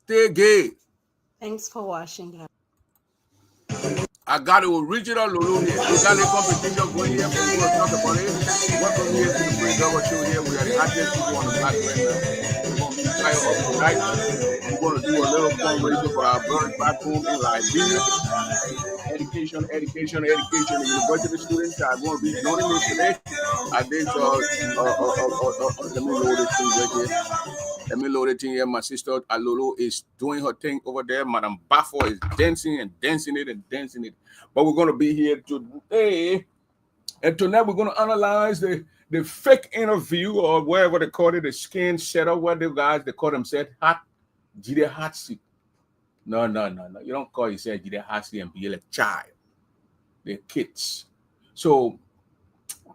Stay gay. Thanks for watching. I got the original Lulu here. We got a competition going here. We're going to talk about it. Welcome here to the Free Double Show here. We are the hottest people on the block right now. We're going to be fire up tonight. We're going to do a little fundraiser for our brothers back home in Liberia. Education. The university students are going to be joining me today. I did let me load this thing right here. Let me load it in here. My sister Alolo is doing her thing over there. Madam Bafo is dancing it. But we're going to be here today. And tonight we're going to analyze the fake interview or wherever they call it, the skin setup, where the guys, they call themselves hot seat. No. You don't call yourself Jide hot seat and be like child. They're kids. So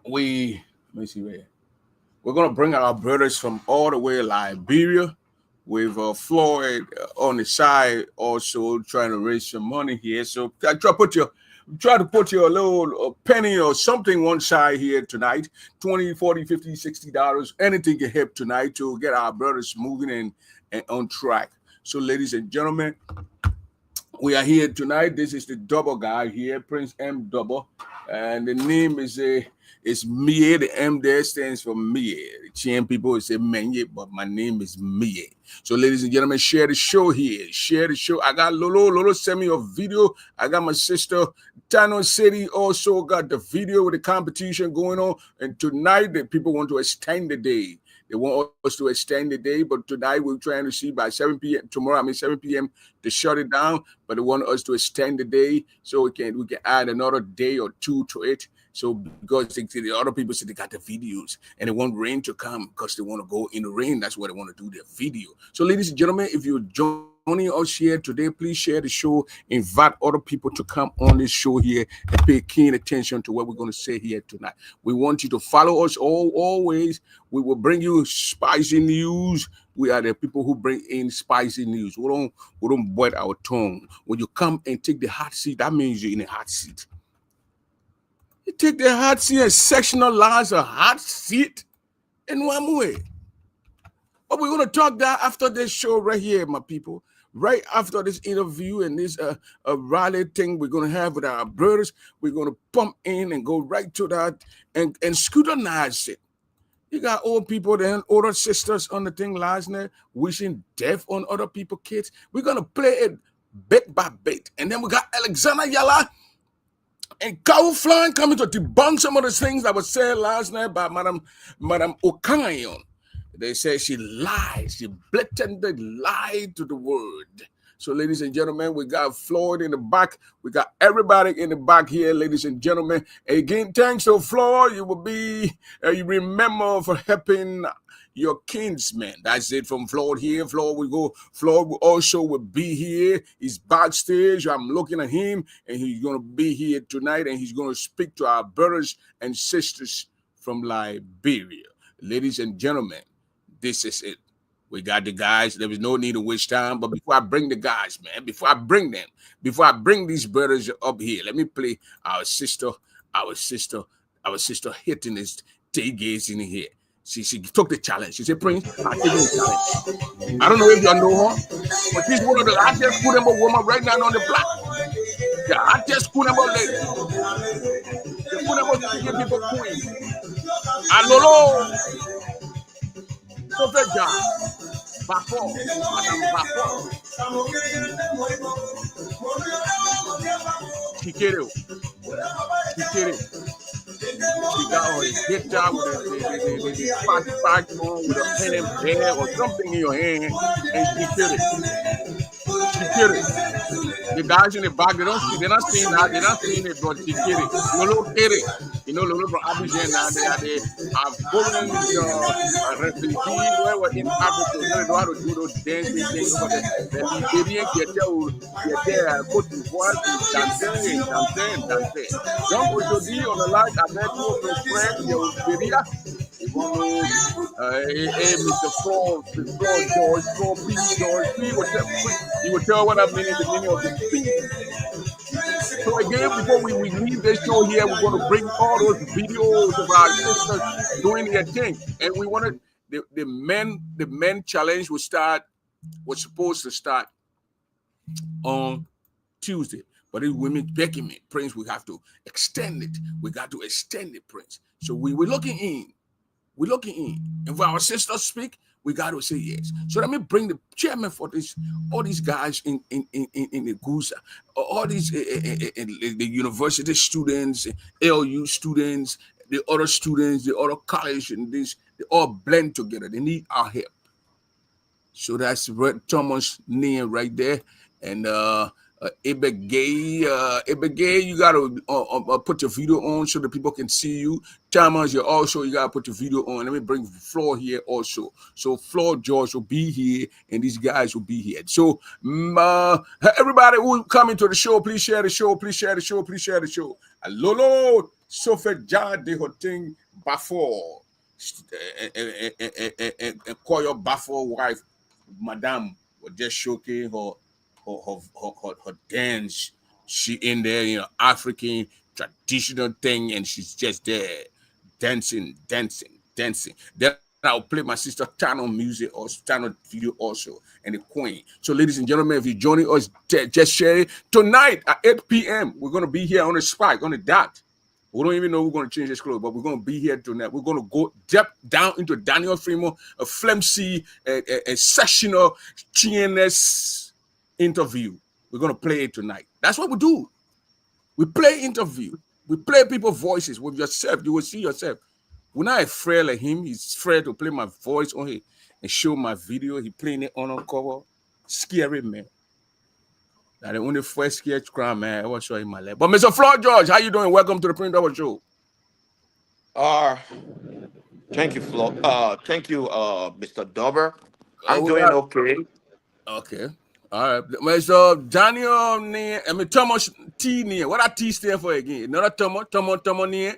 let me see where. We're going to bring our brothers from all the way Liberia with Floyd on the side, also trying to raise some money here. So try to put your little penny or something one side here tonight, $20, $40, $50, $60, anything can help tonight to get our brothers moving and on track. So ladies and gentlemen, we are here tonight. This is the double guy here, Prince M Double, and the name is Mie. The M there stands for Mie. The Chian people say Menye, but my name is Mie. So, ladies and gentlemen, share the show here. Share the show. I got Lolo sent me a video. I got my sister Tano City also got the video with the competition going on. And tonight, the people want to extend the day. They want us to extend the day, but tonight we're trying to see by 7 p.m. Tomorrow, 7 p.m. to shut it down. But they want us to extend the day so we can add another day or two to it. So because the other people say they got the videos and they want rain to come because they want to go in the rain. That's what they want to do, their video. So ladies and gentlemen, if you're joining us here today, please share the show. Invite other people to come on this show here and pay keen attention to what we're going to say here tonight. We want you to follow us always. We will bring you spicy news. We are the people who bring in spicy news. We don't bite our tongue. When you come and take the hot seat, that means you're in a hot seat. You take the hot seat and sectionalize a hot seat in one way. But we're going to talk that after this show right here, my people. Right after this interview and this rally thing we're going to have with our brothers, we're going to pump in and go right to that and scrutinize it. You got old people and older sisters on the thing last night wishing death on other people's kids. We're going to play it bit by bit. And then we got Alexander Yala and Kauflan coming to debunk some of the things that were said last night by Madam Okanyon. They say she lied. She blatantly lied to the world. So, ladies and gentlemen, we got Floyd in the back. We got everybody in the back here, ladies and gentlemen. Again, thanks to Floyd. You will be, you remember for helping your kinsman. That's it from Floyd here. Floyd will also be here. He's backstage. I'm looking at him, and he's going to be here tonight, and he's going to speak to our brothers and sisters from Liberia. Ladies and gentlemen, this is it. We got the guys. There is no need to waste time. But before I bring the guys, man, before I bring these brothers up here, let me play our sister hitting this tailgates in here. She took the challenge. She said, Prince, I'm taking the challenge. I don't know if you know her, but she's one of the hottest school number woman right now on the block. The hottest school number lady. The school number people queen. Alolo. Super job. Bafo. Madam Bafo. Kikero. She got her guitar with a saxophone with a pen and pad or something in your hand, and she did it. The guys in the back, they're not seeing that, they're not seeing it, but she did it. Lolo did it. You know, Lolo from Abidjan now, they are foreign refugees where we're in Africa. They know how to do those dancing things over there. The Liberian get there, Côte d'Ivoire, danser. Donc aujourd'hui, on est là avec notre frère de Liberia. Mr. Ford George, he would tell what I mean in the beginning of the speech. So again, before we leave this show here, we're going to bring all those videos of our sisters doing their thing, and we wanted the men challenge was supposed to start on Tuesday, but these women begging me, Prince, we have to extend it. We got to extend it, Prince. So we're looking in. We're looking in. And when our sisters speak, we got to say yes. So let me bring the chairman for this, all these guys in the Ggusu, all these the university students, LU students, the other students, the other college, and this, they all blend together. They need our help. So that's Red Thomas' name right there. And Ibegay, you gotta put your video on so the people can see you. Thomas, you gotta put your video on. Let me bring Floor here also. So Floor George will be here, and these guys will be here. So everybody who coming to the show, please share the show. Please share the show. Please share the show. Lolo Sophie Jade Hoting Bafo. And call your Bafo wife, Madame, will just showcase her dance. She in there, African traditional thing, and she's just there dancing. Then I'll play my sister channel music or channel video also, and the Queen. So, ladies and gentlemen, if you're joining us, just share it. Tonight at 8 p.m., we're going to be here on the spike, on the dot. We don't even know we're going to change this clothes, but we're going to be here tonight. We're going to go down into Daniel Fremont, a flimsy, a sessional TNS interview. We're going to play it tonight. That's what we do. We play interview. We play people's voices with yourself. You will see yourself. We're not afraid of him. He's afraid to play my voice on here and show my video. He playing it on cover. Scary, man. Now, the only first sketch crime, man, I was showing my leg. But Mr. Floyd George, how you doing? Welcome to the Print Double Show. Thank you, Flo. Thank you, Mr. Dober. I'm doing okay. Okay. All right. Mr. Daniel, Thomas T. What that T stand for again? Another Thomas near?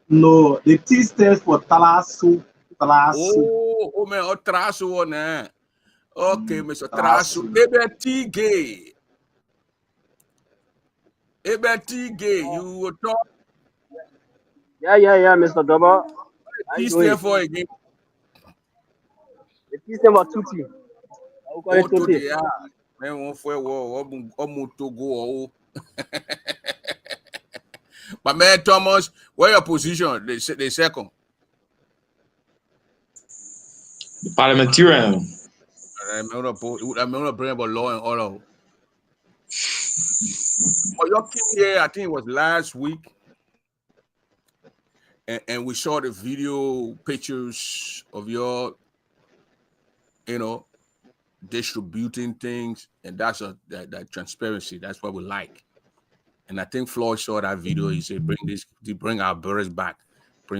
No, the T stands for Talasu. Oh, man, Trasu on that. Okay, Mr. Trasu. Ebe T. Gay. You were talking. Yeah, Mr. Dober. T stand for again. The T stand for Tutti. Tutti, yeah. Man, one for Togo. But man, Thomas, where your position? The second. The parliamentarian. I'm not bring about law and order. Well, you came here, I think it was last week, and we saw the video pictures of your, distributing things, and that's that transparency. That's what we like. And I think Floyd saw that video. He said, bring our brothers back.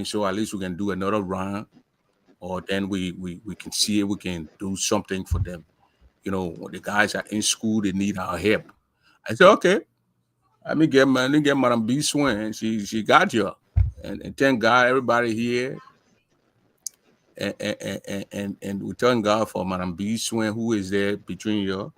So at least we can do another round, or then we can see it, we can do something for them. The guys are in school, they need our help. I said, okay. Let me get Madam B Swing. She got you. And thank God everybody here. And we thank God for Madam B Swing, who is there between you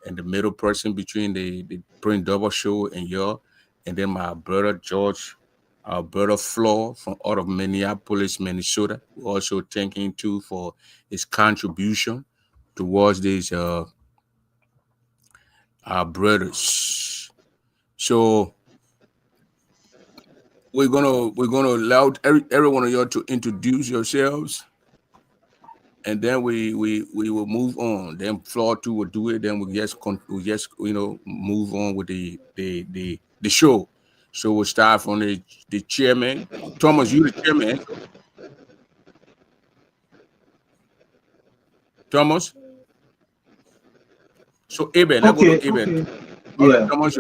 and the middle person between the Print Double Show and you, and then my brother George, our brother Flo from out of Minneapolis, Minnesota. We also thank him too for his contribution towards these our brothers. So we're gonna allow every one of you to introduce yourselves, and then we will move on. Then Floor 2 will do it. Then we just move on with the show. So we'll start from the chairman. Thomas, you the chairman. Thomas. So Eben, let's go to Eben. Okay. Yeah. Thomas.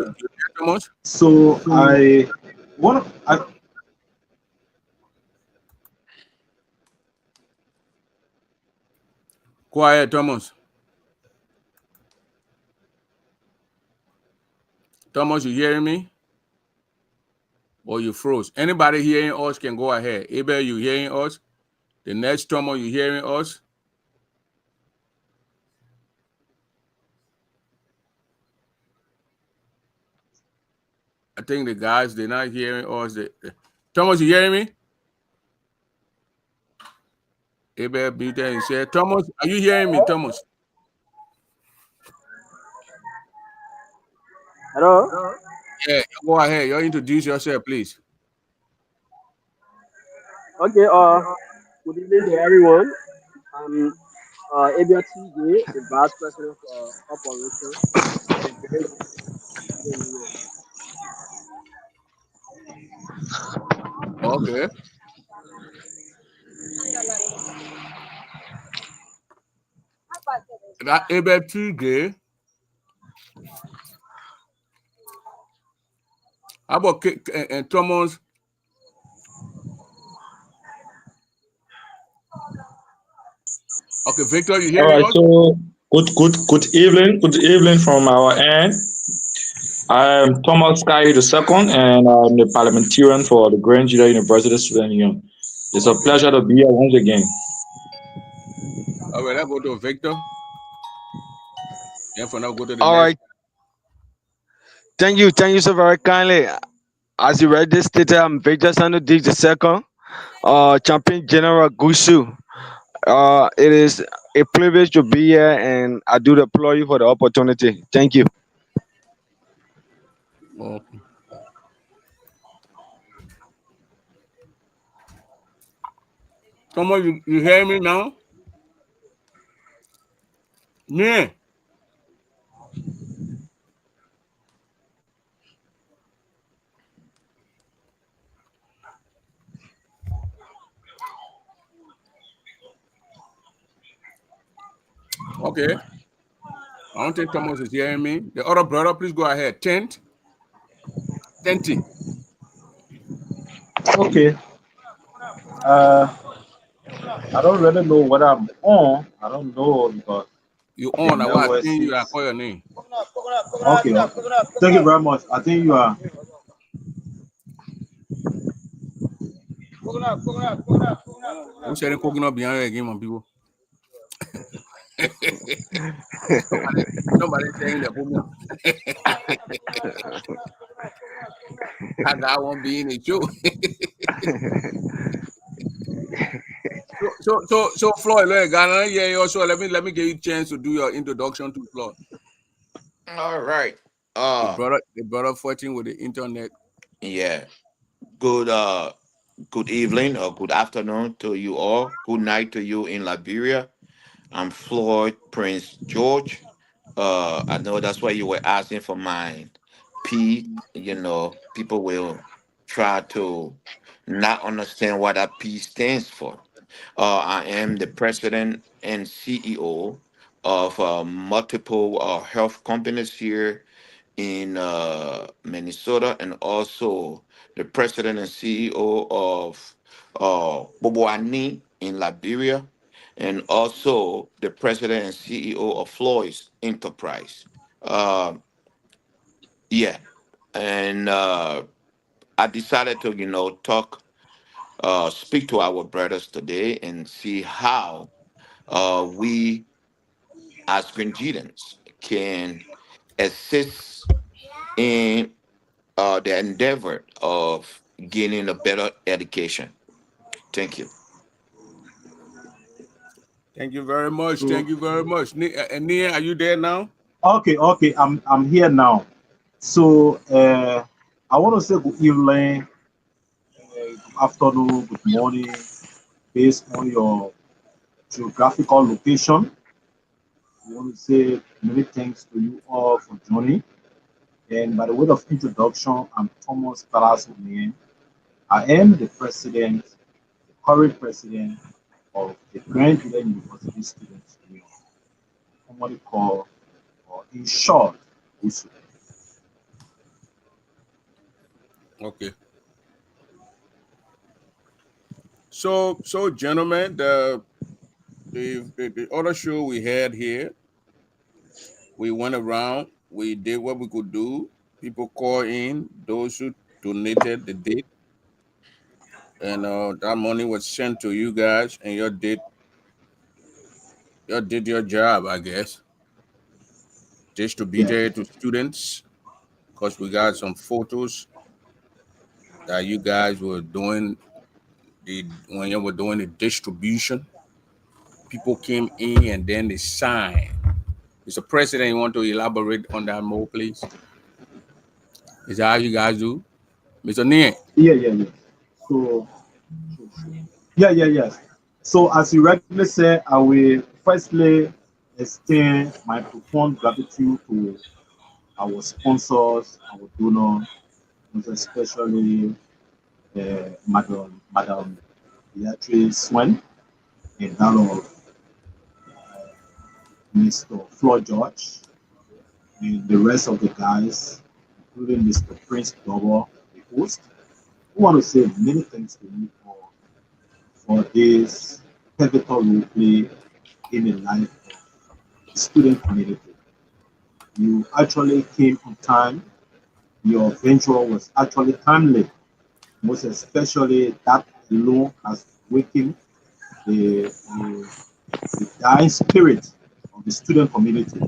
So I want to. Quiet, Thomas. Thomas, you hearing me? Or you froze? Anybody hearing us can go ahead. Abel, you hearing us? The next Thomas, you hearing us? I think the guys they're not hearing us. Thomas, you hearing me? Abel Peter and said, Thomas, are you hearing me, Thomas? Hello. Yeah, go ahead. You introduce yourself, please. Okay. Good evening to everyone. I'm Abia TJ, the Vice President for Operations for the Grand Jury. Okay. That Abel Tuesday. How about Thomas? Okay, Victor, you All hearing right, us? so good evening from our end. I am Thomas Sky II, and I'm the parliamentarian for the Grand University Student Union. It's a Okay. pleasure to be here once again. All right, let's go to Victor. And for now, go to the All next. right. Thank you so very kindly. As you read this stated, I'm Victor Sando Dig the second, Champion General Ggusu. It is a privilege to be here, and I do applaud you for the opportunity. Thank you. Okay. Thomas, you hear me now? Yeah. Okay. I don't think Thomas is hearing me. The other brother, please go ahead. Tenty. Okay. Uh, I don't really know what I'm on. I don't know because You the on. I was network seeing you. I is. call your name. Okay, okay. Thank you very much. I think you are. Who's saying coconut behind you again, my people? Somebody saying the coconut. That guy won't be in the show. So Floyd, look, Ghana, yeah, also let me give you a chance to do your introduction to Floyd. All right. The brother fighting with the internet. Yeah. Good good evening or good afternoon to you all. Good night to you in Liberia. I'm Floyd Prince George. I know that's why you were asking for mine. P, people will try to not understand what that P stands for. I am the president and CEO of multiple health companies here in Minnesota, and also the president and CEO of Boboani in Liberia, and also the president and CEO of Floyd's Enterprise. Uh, yeah, and I decided to, talk, speak to our brothers today and see how we as Grenadians can assist in the endeavor of gaining a better education. Thank you. Thank you very much. So Thank you very much. And Nia, are you there now? okay, okay. I'm here now. So I want to say good evening, good afternoon, good morning, based on your geographical location. I want to say many thanks to you all for joining. And by the way of introduction, I'm Thomas Kalasu. I am the president, the current president of the Grand University Students Union, commonly called, or in short, Ggusu. Okay. So gentlemen, the other show we had here, we went around, we did what we could do. People call in, those who donated the date, and that money was sent to you guys, and you did your job, I guess, Yeah, distributed to students, because we got some photos that you guys were doing when you were doing the distribution. People came in and then they signed. Mr. President, you want to elaborate on that more, please? Is that how you guys do? Mr. Nian? Yeah, yeah, yeah. So, yeah, yeah, yes. So, as you rightly said, I will firstly extend my profound gratitude to our sponsors, our donors, most especially Madam Beatrice Swen and that of Mr. Flo George and the rest of the guys, including Mr. Prince Dover, the host. I want to say many thanks to you for this pivotal role play in the life of the student community. You actually came on time. Your venture was actually timely, most especially that alone has wakened the the dying spirit of the student community.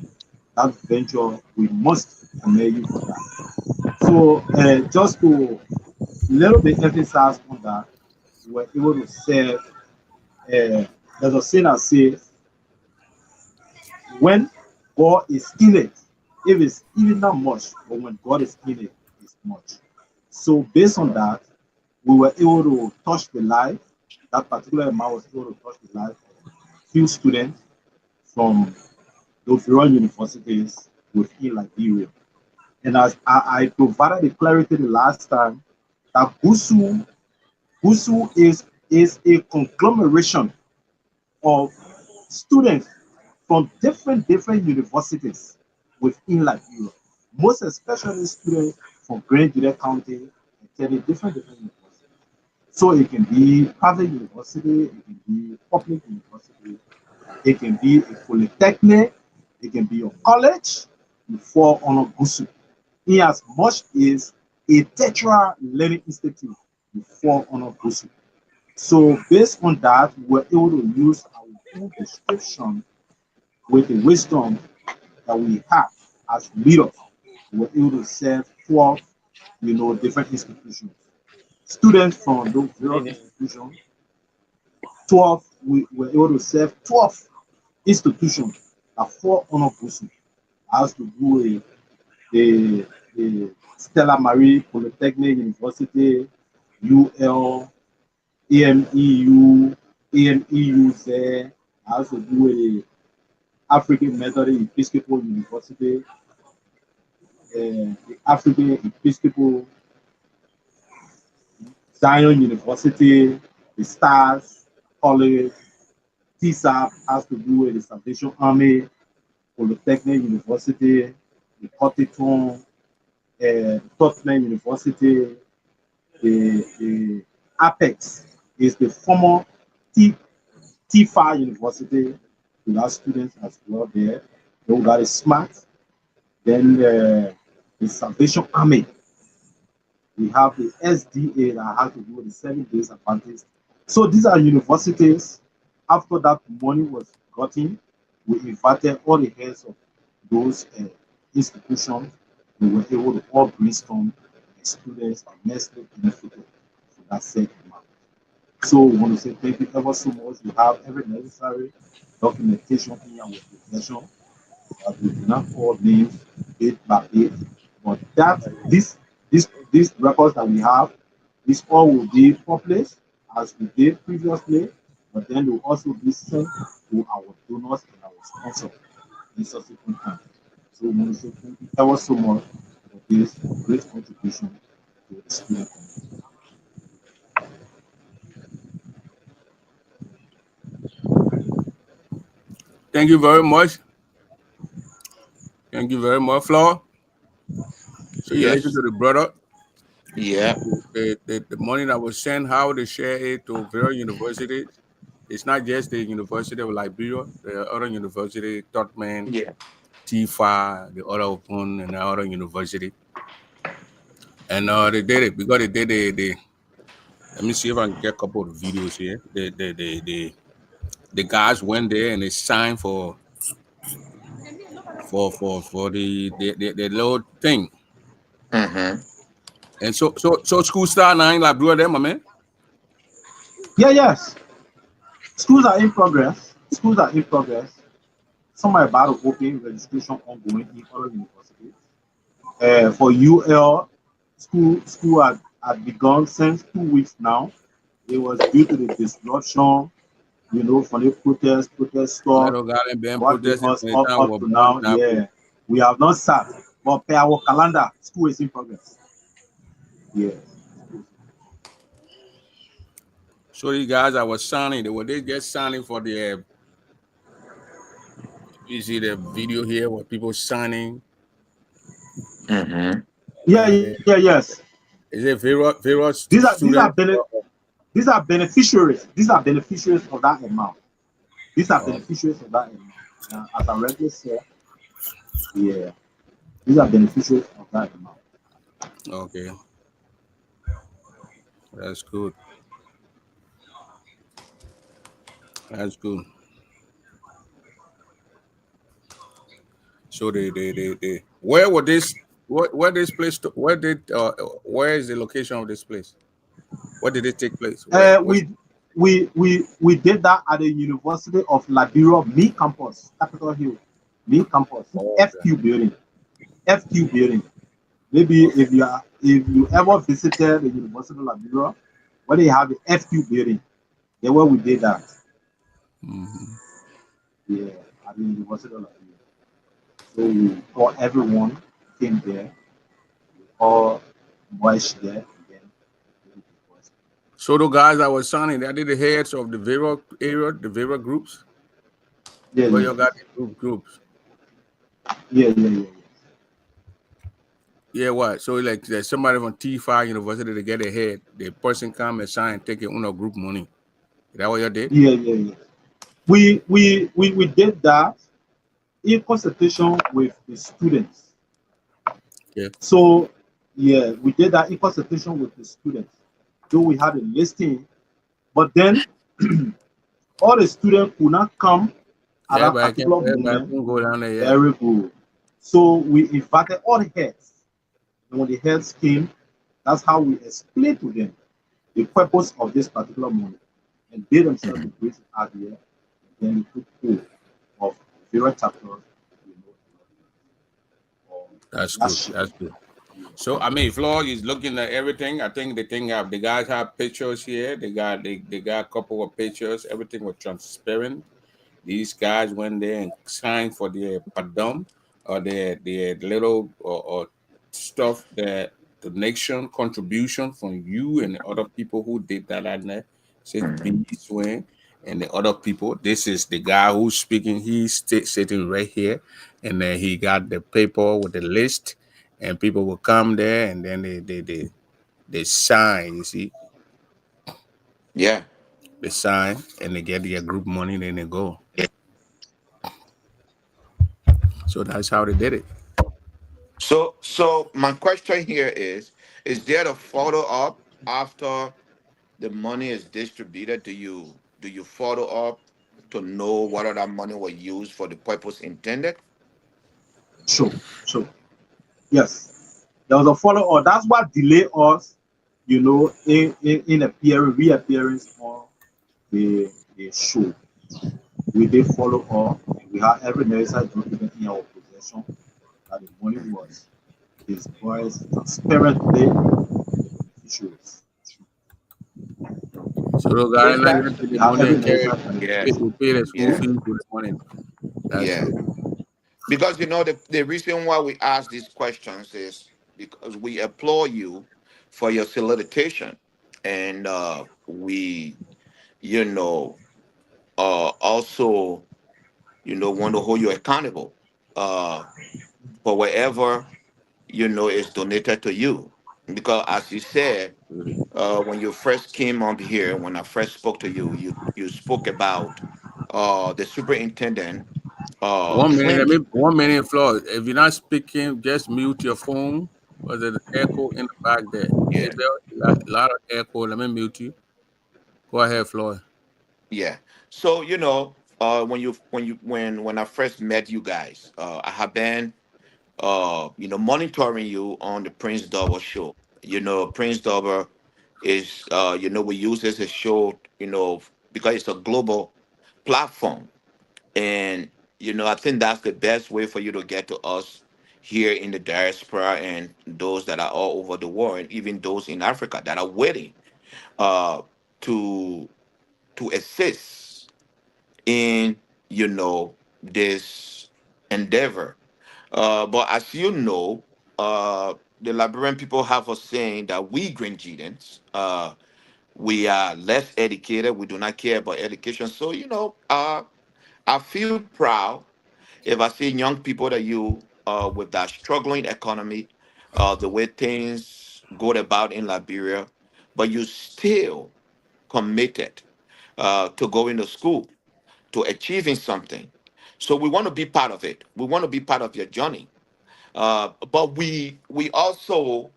That venture, we must commend you for that. So, just to little bit emphasize on that, we're able to serve. There's a saying that says, when God is in it, if it's even not much, but when God is in it, it's much. So, based on that, we were able to touch the life. That particular amount was able to touch the life of few students from the various universities within Liberia. And as I provided the clarity the last time, that Ggusu is a conglomeration of students from different universities within Liberia, most especially students from Grand Juliet County and 30 different universities. So it can be private university, it can be public university, it can be a polytechnic, it can be a college, you fall under Ggusu. In as much as a tertiary learning institute, you fall under Ggusu. So based on that, we're able to use our own description with the wisdom that we have as leaders. We're able to serve 12, different institutions. Students from those various institutions, 12, we were able to serve 12 institutions that fall under Ggusu. Has to do with the Stella Marie Polytechnic University, UL, AMEU, AMEUZ, has to do with the African Methodist Episcopal University, the African Episcopal Zion University, the Stars College, TSAP has to do with the Salvation Army, Polytechnic University, the Cotton, Tottenham University, the Apex is the former T, TFA University. We have students as well there. Then we got a SMART. Then the Salvation Army. We have the SDA that has to do with the 7 days Adventist. So these are universities. After that money was gotten, we invited all the heads of those institutions. We were able to all brainstorm the students and immensely benefited from that said amount. So we want to say thank you ever so much. We have every necessary documentation in our possession that we do not call names date by date, but that this records that we have, this all will be published as we did previously, but then will also be sent to our donors and our sponsors in subsequent time. So we want to say thank you ever so much for this great contribution to the student community. Thank you very much. Thank you very much, Flo. So you listen Yes. to the brother. Yeah. The money that was sent, how they share it to various universities. It's not just the University of Liberia, the other university, Totman, Yeah. TFA, the other open, and the other university. And they did it because they did the let me see if I can get a couple of videos here. The guys went there and they signed for the little thing. Mm-hmm. And so school start now in Liberia, there, my man. Yeah, yes. Schools are in progress. Schools are in progress. Some are about to open registration ongoing in other universities. For UL, school had begun since 2 weeks now. It was due to the disruption, from the protest stuff, Little garden been what made protesting us from the up, time we up were to born now. in Apple. Yeah, we have not sat, but per our calendar, school is in progress. Yes. So these guys that was signing, they get signing for the you see the video here where people signing. Mm-hmm. Yeah, Uh, yeah, yes. is it various These are these are students? bene- these are beneficiaries. These are beneficiaries of that amount. These are Oh, beneficiaries of that amount. As I regularly say, yeah, these are beneficiaries of that amount. okay, that's good. That's good. So they where would this where this place where did where is the location of this place? Where did it take place? Where Uh, was we we did that at the University of Liberia main campus, Capitol Hill, main campus, oh, okay. FQ building, FQ building. Maybe Okay. if you ever visited the University of Liberia, where they have the FQ building, there where we did that. Hmm. Yeah, at the University of Liberia. So we call everyone came there, all boys there, and then we did the boys. So the guys that was signing, they did the heads of the Vera area, the Vera groups. Yeah, Where yeah, you got the groups. yeah, yeah, yeah, Yeah, what? So like there's somebody from T5 University to get a head. The person come and sign take it on a group money. Is that what you did? yeah, yeah, yeah. We did that in consultation with the students. Yeah. So yeah, we did that in consultation with the students. Though we had a listing, but then all the students could not come at that particular Everybody moment. can go down there, yeah. Very good. So we invited all the heads. And when the heads came, that's how we explained to them the purpose of this particular money. And they themselves Mm-hmm. embraced it out there. And then we took hold of various chapters, or That's good. last year. That's good. So I mean, Floyd is looking at everything. I think the guys have pictures here. They got a couple of pictures. Everything was transparent. These guys went there and signed for their padam or their little or stuff that donation contribution from you and the other people who did that and there. Says Mm-hmm. B Swing and the other people. This is the guy who's speaking. He's sitting right here, and then he got the paper with the list, and people will come there and then they sign. You see, Yeah. they sign and they get their group money, then they go. So that's how they did it. So my question here is there a follow up after the money is distributed? Do you follow up to know whether that money was used for the purpose intended? Sure, sure. Yes. There was a follow up. That's what delayed us, in reappearance on the show. We did follow up, and we have every necessary document in our possession that the money was disbursed transparently to the beneficiaries. So the guy This not guy? even take We the have money every and carry necessary Yeah, to documentation. pay the school yeah, fees with the money. That's yeah. good. Because the reason why we ask these questions is because we applaud you for your solicitation, and we, you know, also, want to hold you accountable uh, for whatever is donated to you. Because as you said, when you first came on here, when I first spoke to you, you spoke about the superintendent One minute, let claiming. me 1 minute, Floyd. If you're not speaking, just mute your phone. Because there's an echo in the back there. Yeah, Abel, you got a lot of echo. Let me mute you. Go ahead, Floyd. yeah. So when I first met you guys, I have been monitoring you on the Prince Double show. Prince Double is, we use this as a show, because it's a global platform. And, I think that's the best way for you to get to us here in the diaspora and those that are all over the world, and even those in Africa that are waiting uh, to assist in, this endeavor. But as you know, the Liberian people have a saying that we Grenadians, we are less educated. We do not care about education. So, I feel proud if I see young people that you, with that struggling economy, the way things go about in Liberia, but you still committed to going to school, to achieving something. So we want to be part of it. We want to be part of your journey. But we also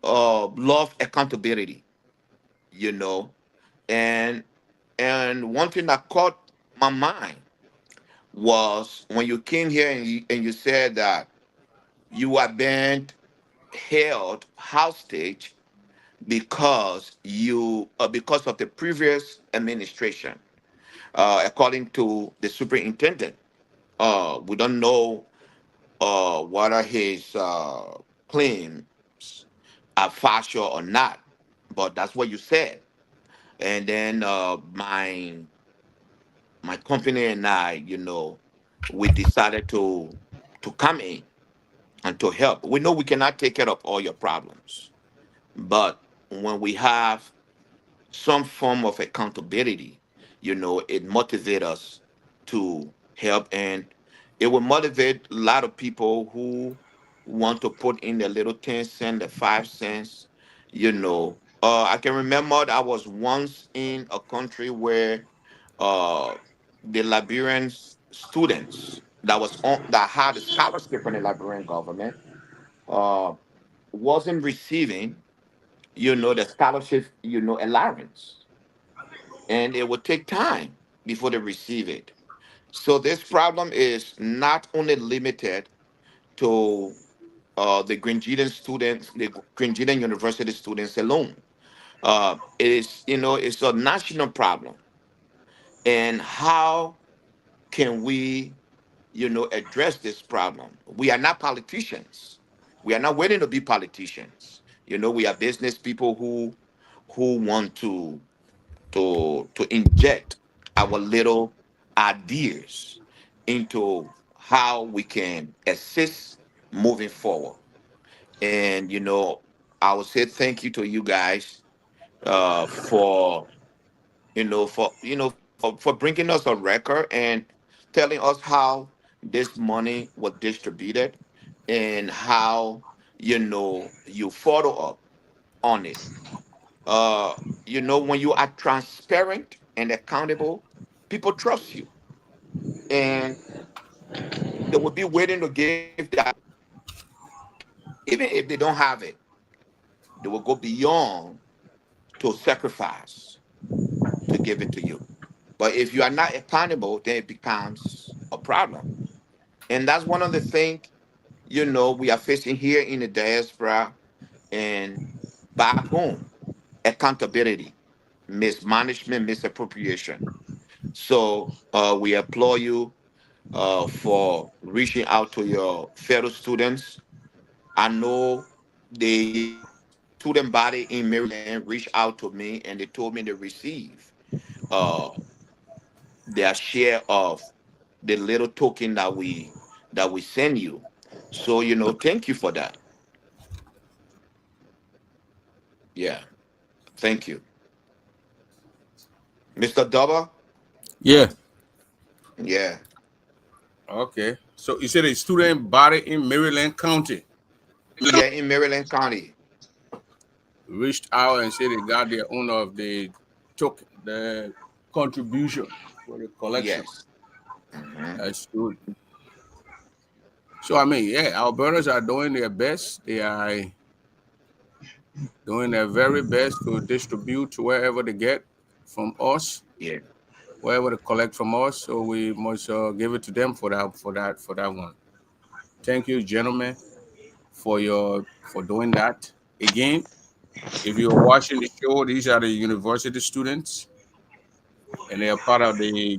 love accountability, you know. And one thing that caught my mind was when you came here and you said that you are being held hostage because of the previous administration, according to the superintendent. We don't know whether his claims are factual or not, but that's what you said. And then my company and I, we decided to come in and to help. We know we cannot take care of all your problems, but when we have some form of accountability, it motivates us to help, and it will motivate a lot of people who want to put in the little 10 cent, the 5 cents. I can remember I was once in a country where uh, the Liberian students that had a scholarship from the Liberian government uh, wasn't receiving, the scholarship, allowance, and it would take time before they receive it. So this problem is not only limited to the Grenadian students, the Grenadian University students alone. It is, it's a national problem. And how can we, address this problem? We are not politicians. We are not waiting to be politicians. We are business people who want to inject our little ideas into how we can assist moving forward. And I would say thank you to you guys for for bringing us a record and telling us how this money was distributed and how you follow up on it. uh when you are transparent and accountable, people trust you, and they will be waiting to give that money to you. Even if they don't have it, they will go beyond to sacrifice to give it to you. But if you are not accountable, then it becomes a problem. And that's one of the things, we are facing here in the diaspora and back home: accountability, mismanagement, misappropriation. So we applaud you for reaching out to your fellow students. I know the student body in Maryland reached out to me and they told me they receive uh, their share of the little token that we send you. So thank you for that. Yeah, thank you, Mr. Dubba. Yeah. Yeah, Okay. So you said a student body in Maryland County yeah, in Maryland County. reached out and said they got the owner of the token, the contribution for the collection. Yes. Hmm. That's good. So I mean, yeah, our brothers are doing their best. They are doing their very best to distribute to wherever they get from us, Yeah. wherever they collect from us. So we must give it to them for that one. Thank you, gentlemen, for doing that. Again, if you're watching the show, these are the university students, and they are part of the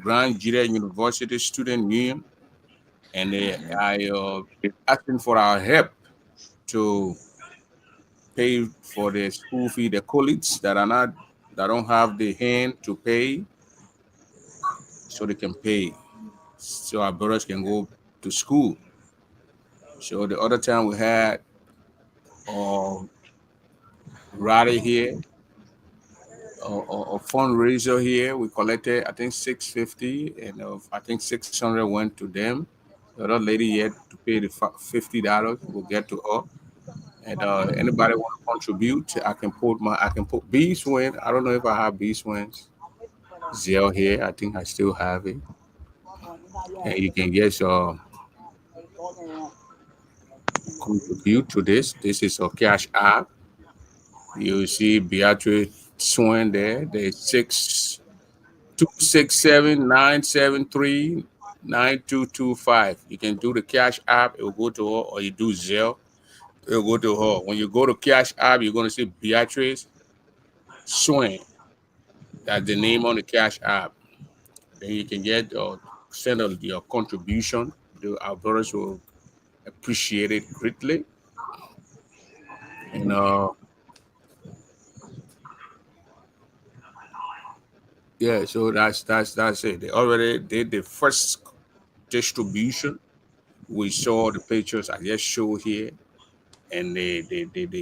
Grand Jira University Student Union, and they Mhm. are asking for our help to pay for the school fee. The colleagues that don't have the hand to pay, so they can pay, so our brothers can go to school. So the other time we had uh, rally here, a fundraiser here. We collected, I think, 650, and I think 600 went to them. The other lady yet to pay the $50 will get to her. And anybody want to contribute? I can put B swing. I don't know if I have B swings. Zell here. I think I still have it. And you can get contribute to this. This is a cash app. You see Beatrice Swing there. The 267-973-9225. You can do the cash app. It will go to her, or you do Zelle. It will go to her. When you go to cash app, you're going to see Beatrice Swing. That's the name on the cash app. Then you can get send your contribution. Our brothers will appreciate it greatly. And yeah, so that's it. They already did the first distribution. We saw the pictures I just showed here, and they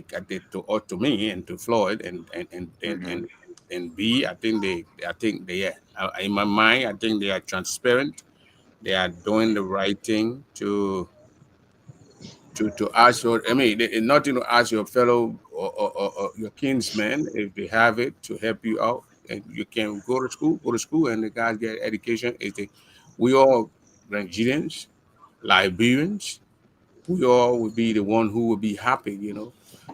got it to me and to Floyd Mhm. and B. I think they in my mind I think they are transparent. They are doing the right thing to ask your, I mean, nothing to ask your fellow or your kinsmen if they have it to help you out, and you can go to school, and the guys get education. We all Nigerians, Liberians, we all would be the one who would be happy.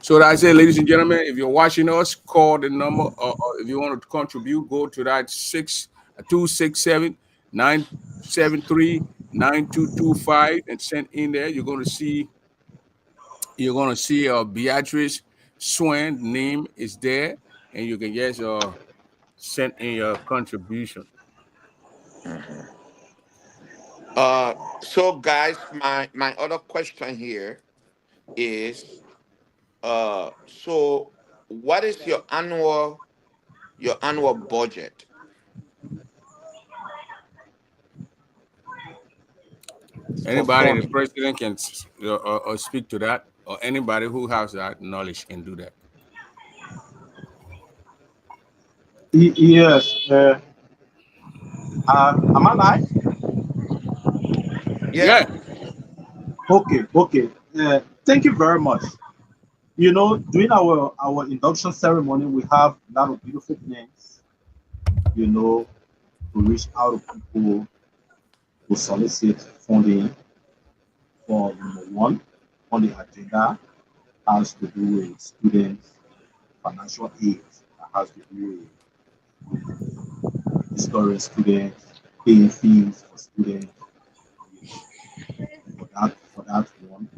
So that I say, ladies and gentlemen, if you're watching us, call the number, or if you want to contribute, go to that 267-973-9225 and send in there. You're gonna see Beatrice Swan name is there, and you can just send in your contribution. Mhm. So guys, my other question here is, so what is your annual budget for Anybody, the funding? president can or speak to that, or anybody who has that knowledge can do that. Yes. Am I live? Yeah. Yeah. Okay. Okay. Thank you very much. During our induction ceremony, we have a lot of beautiful things. You know, to reach out to people to solicit funding for number one on the agenda has to do with students, financial aid that has to do with restoring students, paying fees for students. You know, for that one,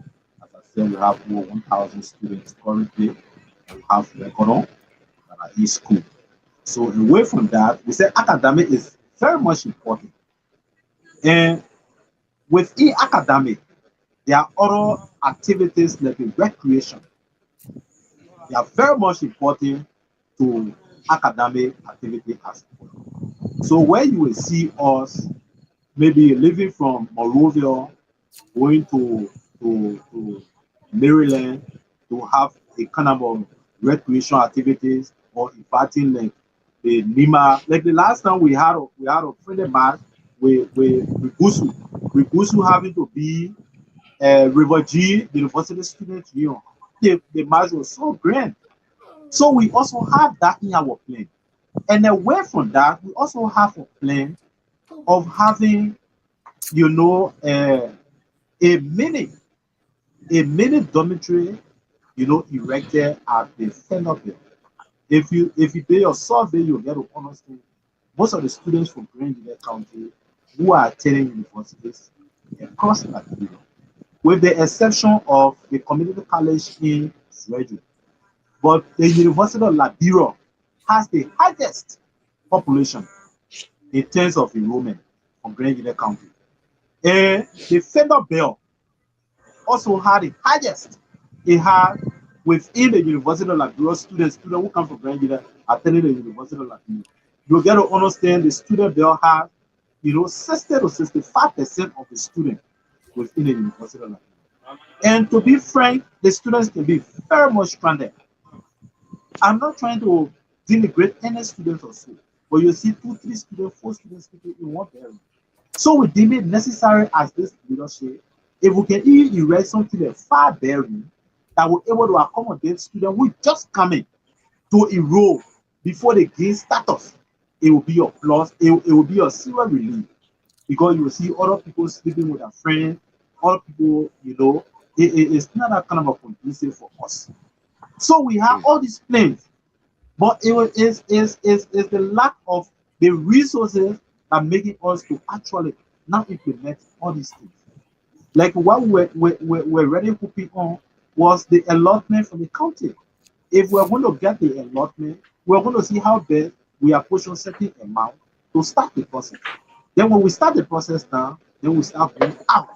as I said, we have over 1,000 students currently, and we have record that are in school. So away from that, we say academic is very much important. And within academic, there are other activities like the recreation. They are very much important to academic activity as well. So where you will see us maybe leaving from Monrovia, going to Maryland to have a kind of recreation activities or inviting like the Nima. Like the last time we had a friendly match with Ggusu having to be River G University Student Union. The match was so grand. So we also have that in our plan. And away from that, we also have a plan of having, a mini dormitory, erected at the center of it. If you do your survey, you'll get to understand most of the students from Grand Union County who are attending universities across Nigeria. with the exception of the community college in Sueju. But the University of Liberia has the highest population in terms of enrollment from Greenville County. And the Federal Bell also had the highest it had within the University of Liberia students who come from Greenville attending the University of Liberia. You get to understand the student Bell has, 60 to 65% of the students within the University of Liberia. And to be frank, the students can be very much stranded. I'm not trying to denigrate any students or so, but you see two, three students, four students speaking in one area. So we deem it necessary as this leadership, if we can even erect something far bearing that will able to accommodate students who just coming to enroll before they gain status, it will be a plus, it will be a serious relief because you will see other people sleeping with their friends, other people, it's not that kind of a conducive for us. So we have all these plans, but is the lack of the resources that making us to actually now implement all these things. Like what we're ready putting on was the allotment from the county. If we're going to get the allotment, we're going to see how best we approach a certain amount to start the process. Then when we start the process now, then we start going out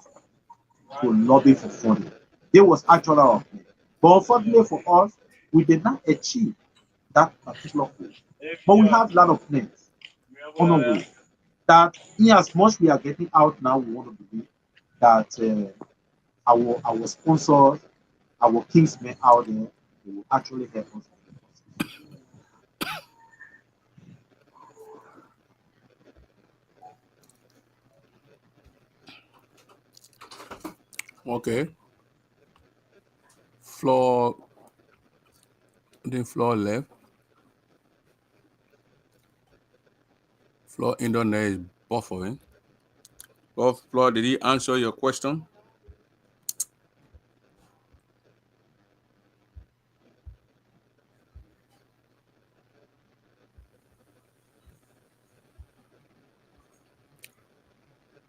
to lobby for funding. It was actually our plan. But unfortunately for us, we did not achieve that particular goal. But we have a lot of plans on our way that in as much we are getting out now, we want to believe that our sponsors, our kingsmen out there, they will actually help us in the process. Okay. Floor, the floor left. Floor indoor there is buffering. Floor, did he answer your question?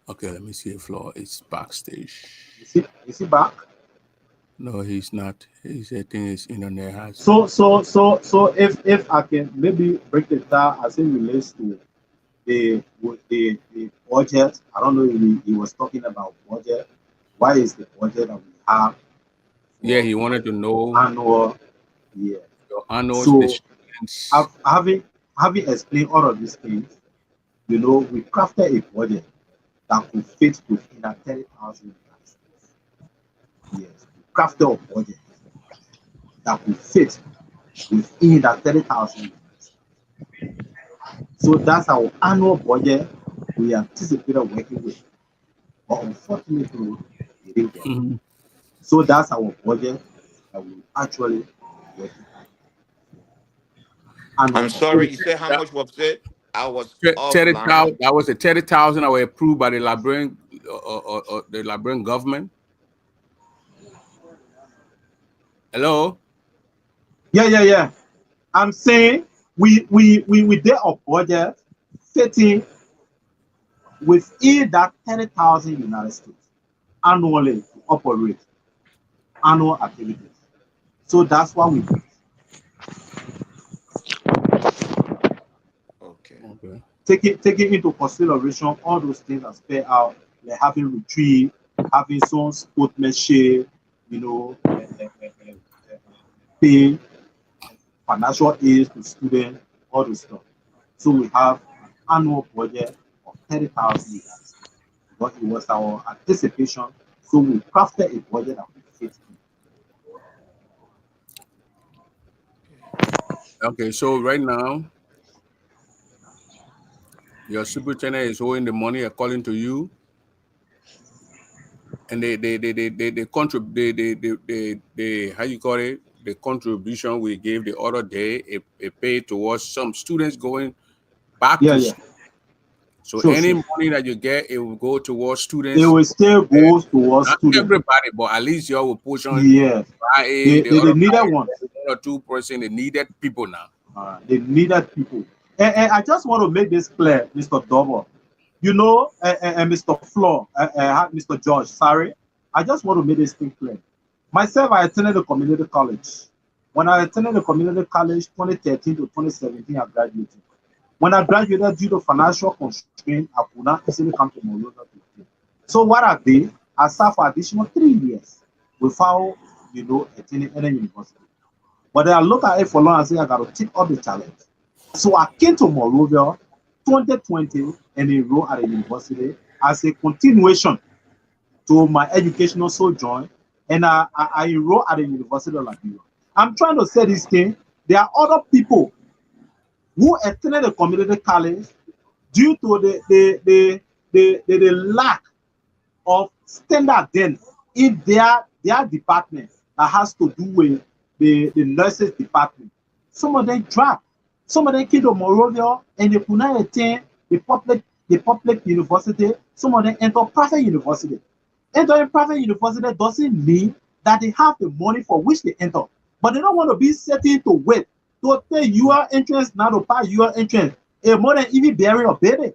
Okay, let me see if Floor is backstage. Is he back? No, he's not. He's, I think his internet has. So if I can maybe break it down as it relates to the budget. I don't know if he was talking about budget. Why is the budget that we have Yeah, for he wanted to know annual year? your annuals, the So students. having explained all of these things, we crafted a budget that could fit within a 30,000 universities. Yes, we crafted a budget that could fit within that 30,000 universities. So that's our annual budget we anticipated working with. But unfortunately, we didn't get it. Mhm. So that's our budget that we actually working I'm annual So budget. sorry, the you said how much was it? I was 30,000. offline. That was the 30,000 that were approved by the Liberian government. Hello. Yeah. I'm saying we did a budget fitting within that 30,000 United States annually to operate annual activities. So that's what we did. Okay. Okay. Taking into consideration all those things that spell out, like having retreat, having some sportsmanship, paying financial aid to students, all those stuff. So we have an annual budget of 30,000 United States. But it was our anticipation, so we crafted a budget that would fit in. Okay. So right now, your superintendent is owing the money according to you, and they contribute they how you call it, the contribution we gave the other day, it paid towards some students going back to Yeah. school. So any Sure. money that you get, it will go towards It students. will still eh, go towards Not students. everybody, but at least you will portion. Yes. IA, the They other needed guy, ones. 1 or 2% the needed people now. They needed people. And I just want to make this clear, Mr. Double. Mr. Flaw, Mr. George, sorry. I just want to make this thing clear. Myself, I attended a community college. When I attended the community college 2013 to 2017, I graduated. When I graduated due to financial constraint, I could not easily come to Monrovia to stay. So what I did, I sat for additional 3 years without, attending any university. But then I look at it for long and say I got to take up the challenge. So I came to Monrovia 2020 and enrolled at a university as a continuation to my educational sojourn, and I enrolled at the University of Liberia. I'm trying to say this thing. There are other people who attended the community college due to the lack of standard then in their department that has to do with the nurses department. Some of them dropped. Some of them came to Monrovia and they could not attend the public university. Some of them enter private university. Entering private university doesn't mean that they have the money for which they enter. But they don't want to be sitting to wait to pay your entrance now to pay your entrance. A mother even bearing a baby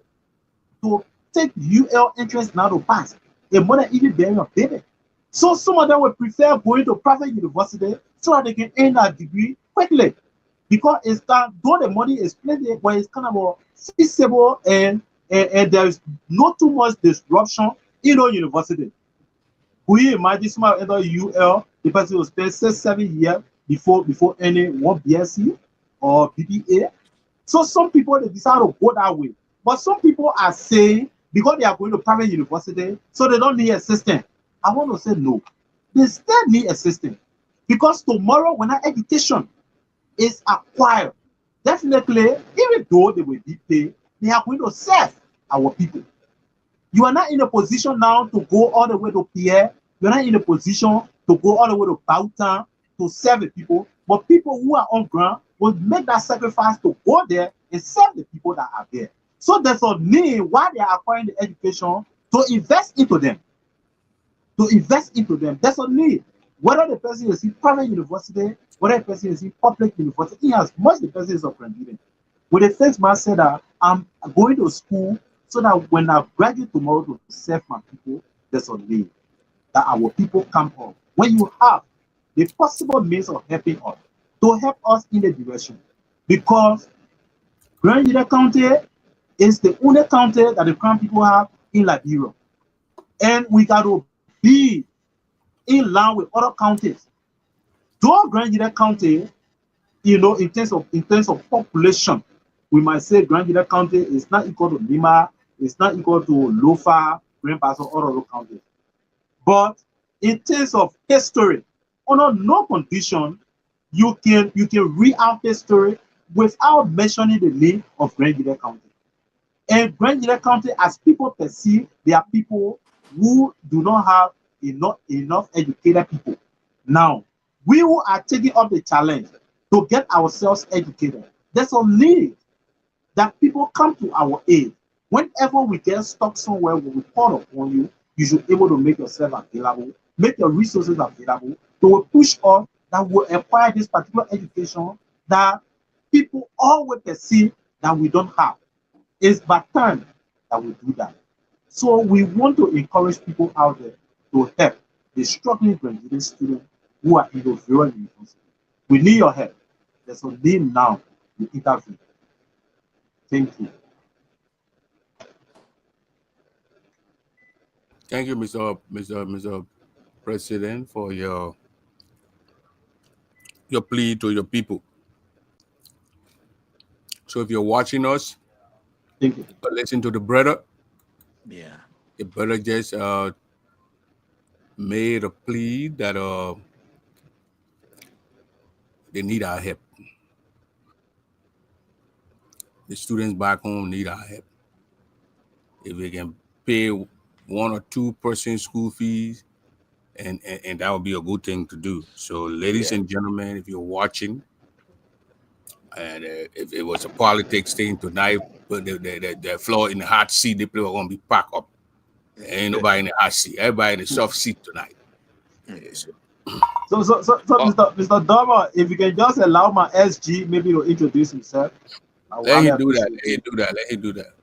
to take UL entrance now to pass. A mother even bearing a baby. So some of them will prefer going to private university so that they can earn that degree quickly. Because it's that though the money is plenty, but it's kind of more feasible and there is not too much disruption in our university. Could you imagine somebody enter UL, the person will spend 6, 7 years before any one BSc or BBA? So some people they decide to go that way. But some people are saying because they are going to private university, so they don't need assistance. I want to say no. They still need assistance. Because tomorrow when our education is acquired, definitely, even though they will be paid, they are going to serve our people. You are not in a position now to go all the way to Pierre. You're not in a position to go all the way to Bautan to serve the people. But people who are on ground will make that sacrifice to go there and serve the people that are there. So there's a need why they are acquiring the education to invest into them. To invest into them. There's a need. Whether the person is in private university, whether the person is in public university, as much the person is of Grenadian. When the first man said that I'm going to school so that when I graduate tomorrow to serve my people, there's a need that our people come up. When you have the possible means of helping us, to help us in the direction, because Grand Union County is the only county that the Crown people have in Liberia. And we got to be in line with other counties. Though Grand Union County, in terms of population, we might say Grand Union County is not equal to Lima, it's not equal to Lofa, Grand Paso, or other counties. But in terms of history, under no condition you can read our history without mentioning the name of Grand Union County. And Grand Union County, as people perceive, they are people who do not have enough educated people. Now, we who are taking up the challenge to get ourselves educated, there's a need that people come to our aid. Whenever we get stuck somewhere, when we call upon you, you should be able to make yourself available, make your resources available to push us that will acquire this particular education that people always perceive that we don't have. It's by time that we do that. So we want to encourage people out there to help the struggling graduate students who are in the various universities. We need your help. There's a need now to intervene. Thank you. Thank you, Mr. President, for your plea to your people. So if you're watching us, Thank you. listen to the brother. Yeah. The brother just made a plea that they need our help. The students back home need our help. If we can pay 1 or 2% school fees, and that would be a good thing to do. So, ladies Yeah. and gentlemen, if you're watching, and if it was a politics thing tonight, but the floor in the hot seat, the people are going to be packed up. There ain't nobody in the hot seat. Everybody in the soft seat tonight. Okay. So, So Oh, Mr. Doma, if you can just allow my SG maybe to introduce himself, I will let highly him do that. appreciate Let it. him do that. Let him do that.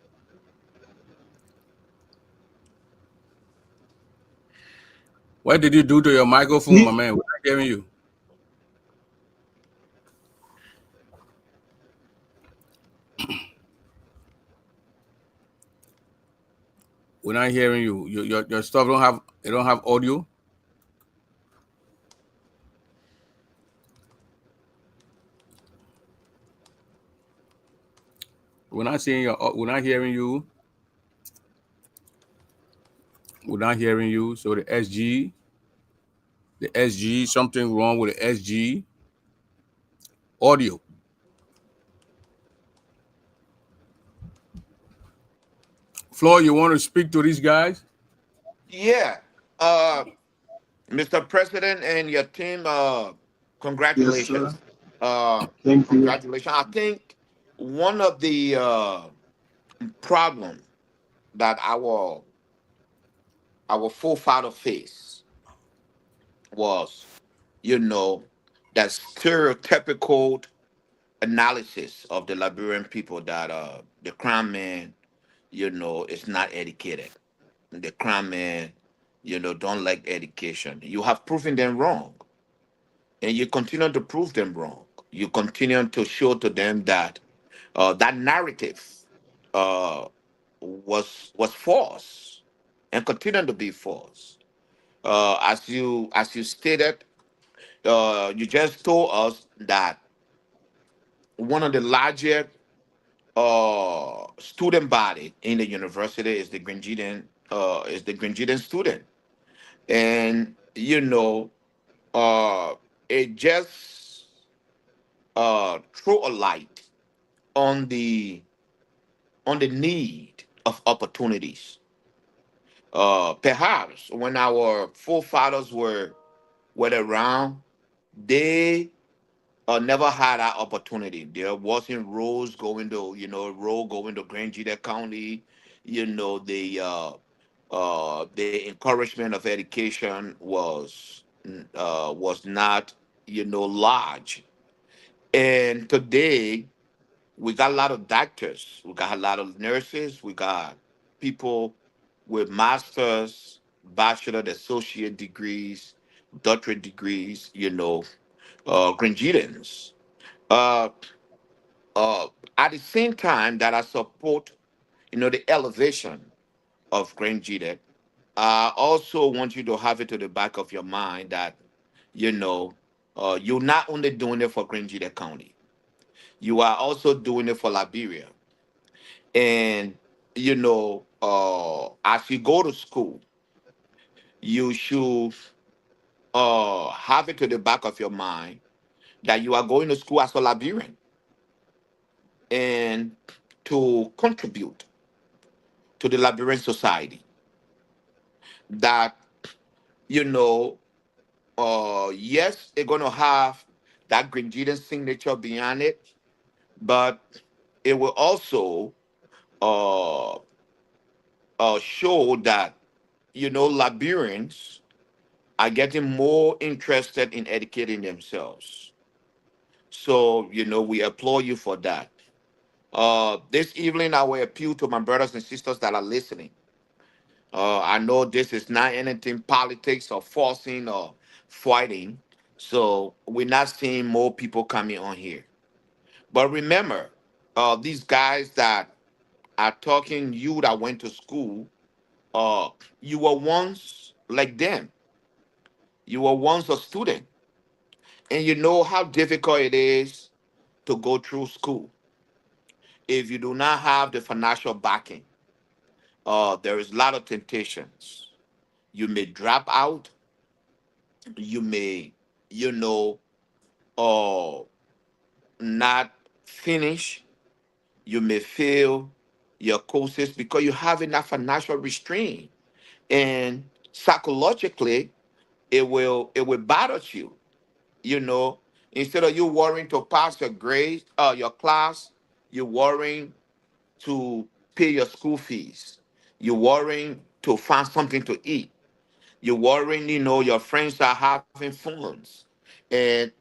What did you do to your microphone, my See, man? We're not hearing you. We're not hearing you. Your stuff don't have it don't have audio. We're not seeing your. We're not hearing you. We're not hearing you. So the SG, something wrong with the SG audio. Flo, you want to speak to these guys? Yeah. Uh, Mr. President and your team, yes, sir. congratulations. Thank you. Congratulations. I think one of the problem that our forefather faced was, you know, that stereotypical analysis of the Liberian people that the crown man, is not educated. The crown man, don't like education. You have proven them wrong, and you continue to prove them wrong. You continue to show to them that that narrative uh, was false and continue to be false. As you stated, you just told us that one of the largest student body in the university is the Grenadian student, and it just throw a light on the need of opportunities. Perhaps when our forefathers were around, they never had that opportunity. There wasn't road going to Grand Gita County. The encouragement of education was not large. And today we got a lot of doctors, we got a lot of nurses, we got people with masters, bachelor, associate degrees, doctorate degrees. Grangetans. Uh, uh, at the same time that I support, the elevation of Grangeted, I also want you to have it to the back of your mind that, you know, you're not only doing it for Grangeted County, you are also doing it for Liberia. And, as you go to school, you should have it to the back of your mind that you are going to school as a Liberian and to contribute to the Liberian society. That, you know, yes, they're going to have that Grenadian signature behind it, but it will also uh, show that, Liberians are getting more interested in educating themselves. So, we applaud you for that. This evening, I will appeal to my brothers and sisters that are listening. I know this is not anything politics or forcing or fighting. So we're not seeing more people coming on here. But remember, these guys that are talking, you that went to school, uh, you were once like them. You were once a student. And you know how difficult it is to go through school. If you do not have the financial backing, there is a lot of temptations. You may drop out, you may, you know, uh, not finish, you may fail your courses because you have enough financial restraint. And psychologically, it will bother you, you know. Instead of you worrying to pass your grade, your class, you're worrying to pay your school fees. You're worrying to find something to eat. You're worrying, your friends are having funds. And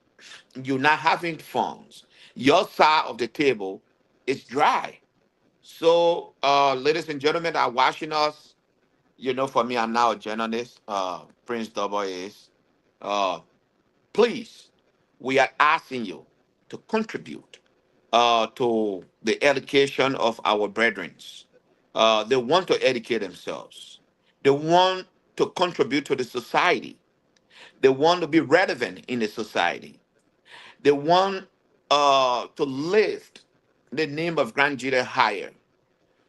you're not having funds. Your side of the table is dry. So, ladies and gentlemen, are watching us. For me, I'm now a journalist. Prince Double is. Uh, Please, we are asking you to contribute to the education of our brethren. They want to educate themselves. They want to contribute to the society. They want to be relevant in the society. They want to lift the name of Grand Judah higher.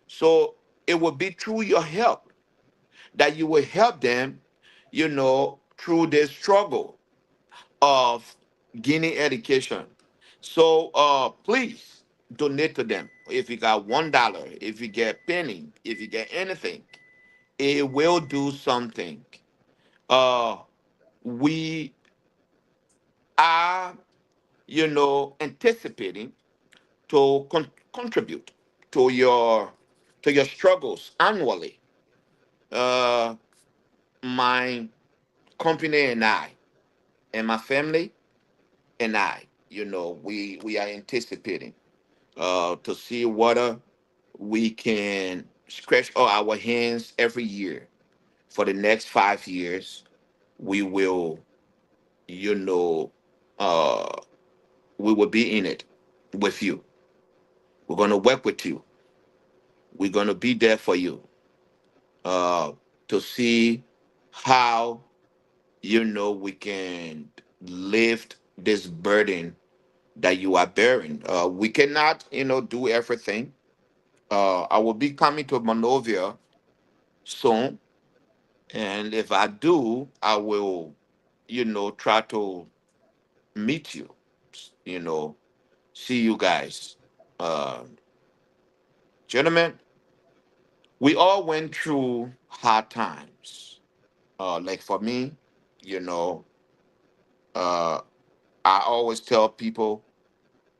So it will be through your help that you will help them, through their struggle of gaining education. So please donate to them. If you got $1, if you get penny, if you get anything, it will do something. Uh, we are, anticipating to contribute to your struggles annually. Uh, my company and I, and my family and I, we are anticipating to see whether we can scratch all our hands every year for the next 5 years. We will, you know, uh, we will be in it with you. We're gonna work with you. We're gonna be there for you uh, to see how we can lift this burden that you are bearing. We cannot, do everything. I will be coming to Monrovia soon, and if I do, I will, try to meet you. You know, see you guys, uh, gentlemen. We all went through hard times. Like for me, you know, uh, I always tell people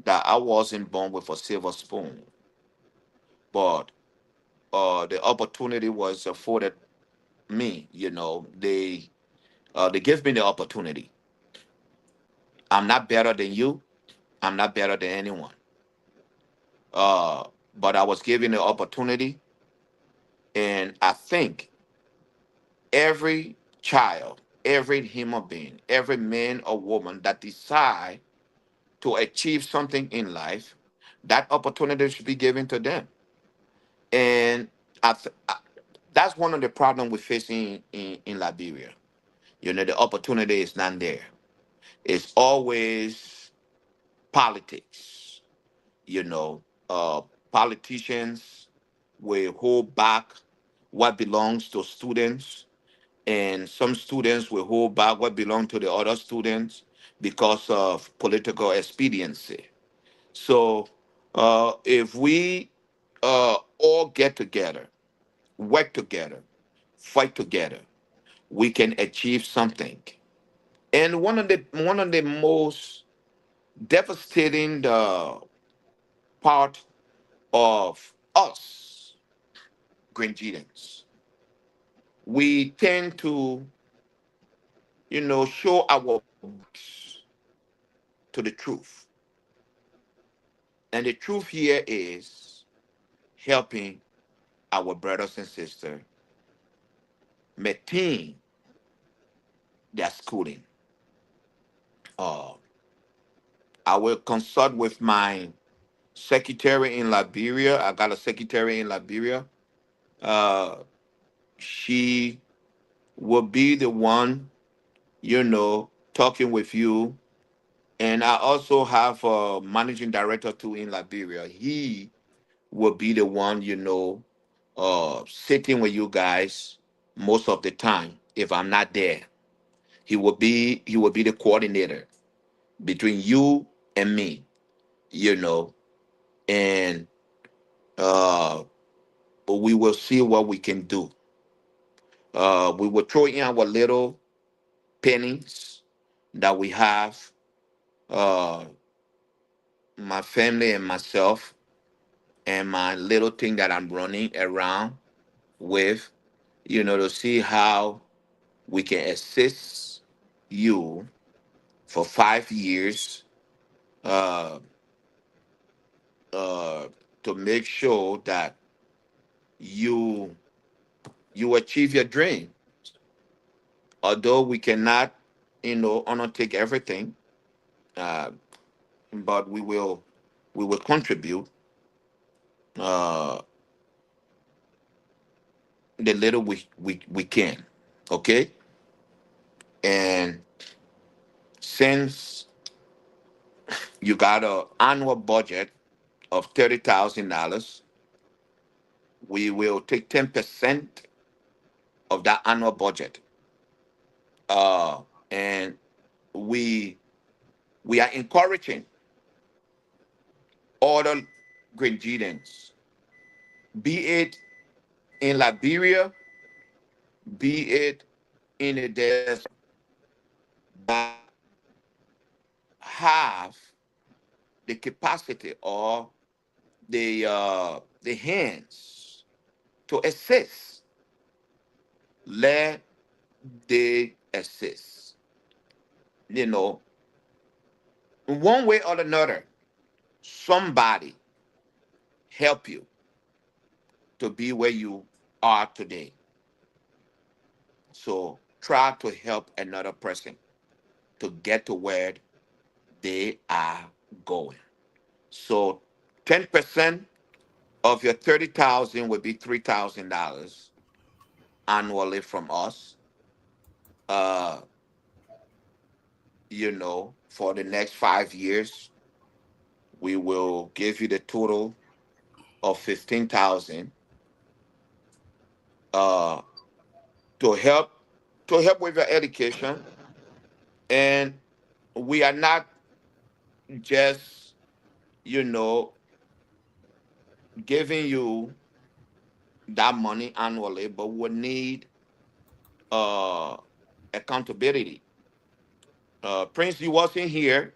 that I wasn't born with a silver spoon, but the opportunity was afforded me. They give me the opportunity. I'm not better than you. I'm not better than anyone. Uh, but I was given the opportunity, and I think every child, every human being, every man or woman that decide to achieve something in life, that opportunity should be given to them. And that's one of the problems we're facing in Liberia. The opportunity is not there. It's always politics. you know, uh, Politicians will hold back what belongs to students, and some students will hold back what belongs to the other students because of political expediency. So, if we all get together, work together, fight together, we can achieve something. And one of the most devastating part of us Grenadians. We tend to, show our backs to the truth. And the truth here is helping our brothers and sisters maintain their schooling. Uh, I will consult with my secretary in Liberia. I got a secretary in Liberia. Uh, she will be the one, talking with you. And I also have a managing director too in Liberia. He will be the one, sitting with you guys most of the time. If I'm not there, he will be the coordinator between you and me, you know, and uh, we will see what we can do. We will throw in our little pennies that we have, uh, my family and myself, and my little thing that I'm running around with, to see how we can assist you for 5 years, uh, uh, to make sure that you you achieve your dreams. Although we cannot, undertake everything, uh, but we will contribute uh, the little we can. Okay, and since you got a annual budget of $30,000, we will take 10% of that annual budget, and we we are encouraging other Grenadians, be it in Liberia, be it in the diaspora, that have the capacity or the hands to assist. Let they assist. You know, in one way or another, somebody help you to be where you are today. So try to help another person to get to where they are going. So 10% of your 30,000 would be $3,000 annually from us. Uh, for the next 5 years, we will give you the total of 15,000 uh, to help with your education. And we are not just you know giving you that money annually, but we need uh, accountability. Prince, you wasn't here.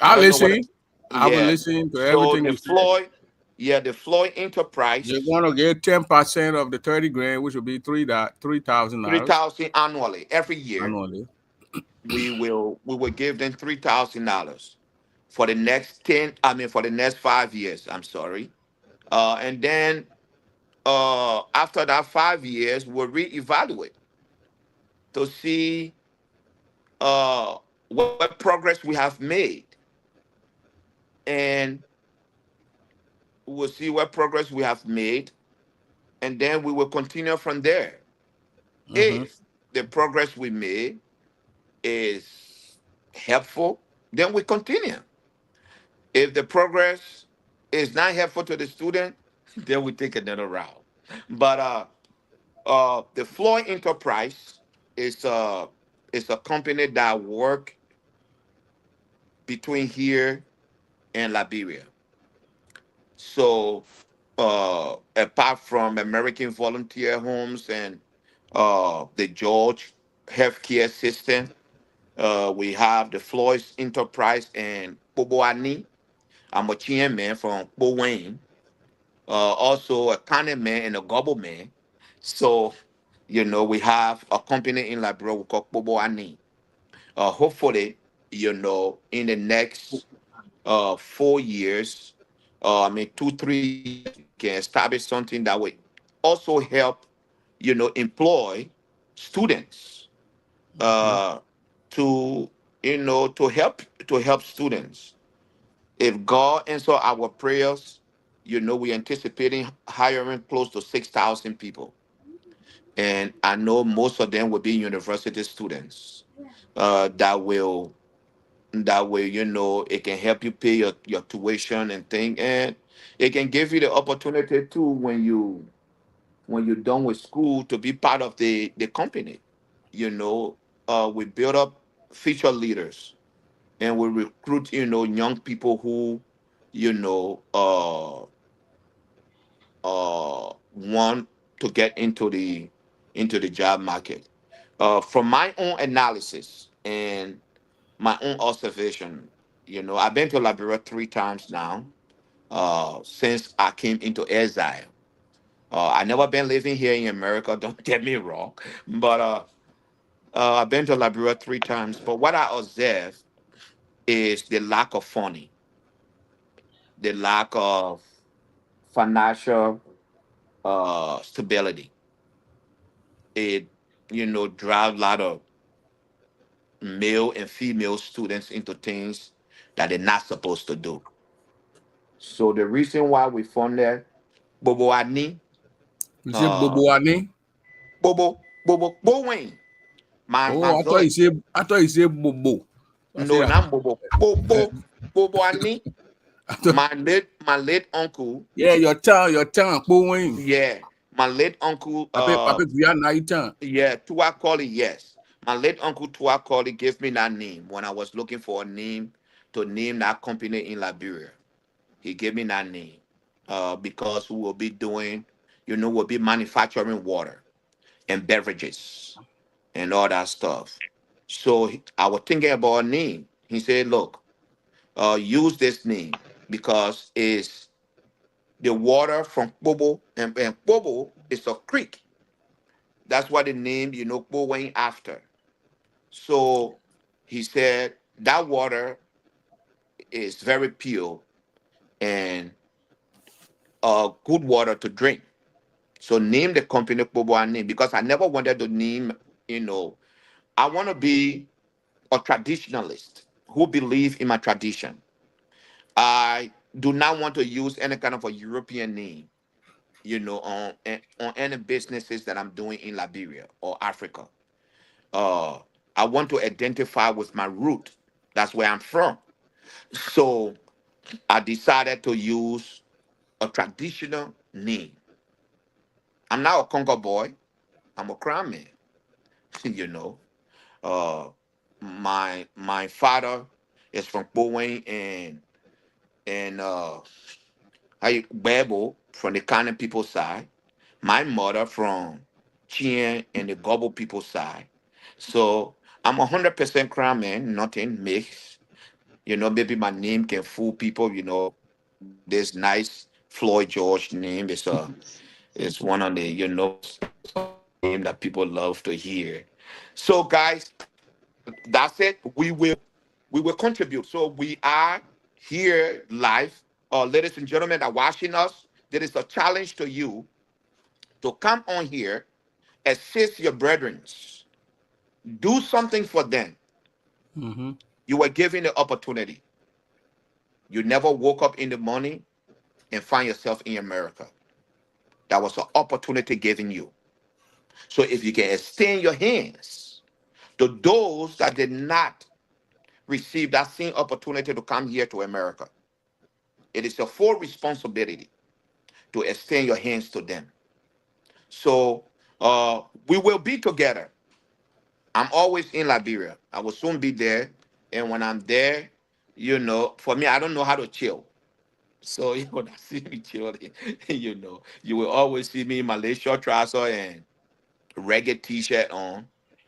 I I don't know what. listen. I will Yeah. listen to So everything the you say. Floyd, yeah, the Floyd They're Enterprise, going to get 10% of the 30 grand, which will be three $3,000 thousand annually every year. annually. We will give them $3,000 for the next 10. I mean, for the next 5 years. I'm sorry. And then after that 5 years, we'll reevaluate to see what progress we have made, and we'll see what progress we have made, and then we will continue from there. Hmm. If the progress we made is helpful, then we continue. If the progress is not helpful to the student, then we take another route. But the Floyd Enterprise is a company that work between here and Liberia. So apart from American Volunteer Homes and the George healthcare system, we have the Floyd's Enterprise and Poboani. I'm a chairman from Bowen, also a county man and a gobble man. So, we have a company in Liberia we call Poboani. Hopefully, in the next 4 years, I mean 2 3 years, we can establish something that will also help, employ students, Hmm. uh, to to help students. If God answer our prayers, we're anticipating hiring close to 6,000 people, and I know most of them will be university students. That way, it can help you pay your tuition and thing, and it can give you the opportunity too when you're done with school to be part of the company. You know, we build up future leaders, and we recruit young people who you know want to get into the job market. From my own analysis and my own observation, I've been to Liberia 3 times now, since I came into exile. I never been living here in America. Don't get me wrong, but I've been to Liberia 3 times. But what I observe is the lack of funding, the lack of financial stability. it, drive a lot of male and female students into things that they're not supposed to do. So the reason why we funded Bobo Adni, You say uh, Bobo Ani? Bo Wayne, my Oh, son, I thought you say Bobo. I say no, not Bobo, uh, Bobo Adni, I thought, my late uncle, yeah, your tongue, Bowen. yeah, my late uncle, I bet we are night tongue. yeah, Tuakoli, yes. My late uncle Tuakoli gave me that name when I was looking for a name to name that company in Liberia. He gave me that name because we will be doing, we'll be manufacturing water and beverages and all that stuff. So I was thinking about a name. He said, look, use this name because it's the water from Bobo, and Bobo is a creek. That's what the name, Bobo went after. So he said that water is very pure and good water to drink. So name the company Bobo and name because I never wanted to name, I want to be a traditionalist who believe in my tradition. I do not want to use any kind of a European name, on any businesses that I'm doing in Liberia or Africa. Uh, I want to identify with my root. That's where I'm from. So I decided to use a traditional name. I'm not a conquer boy. I'm a crown man. you know. Uh, my father is from Bowen and Bebo from the Kanan people side. My mother from Chien and the Gobble people side. So I'm 100% crown man, nothing mixed. Maybe my name can fool people. This nice Floyd George name is one of the name that people love to hear. So guys, that's it. We will contribute. So we are here live. Ladies and gentlemen that are watching us, there is a challenge to you to come on here, assist your brethren, do something for them. Mm-hmm. You were given the opportunity. You never woke up in the morning and find yourself in America. That was an opportunity given you. So if you can extend your hands to those that did not receive that same opportunity to come here to America, it is your full responsibility to extend your hands to them. So we will be together. I'm always in Liberia. I will soon be there. And when I'm there, for me, I don't know how to chill. So you when I see me chilling, you will always see me in my lace short trouser and reggae t-shirt on.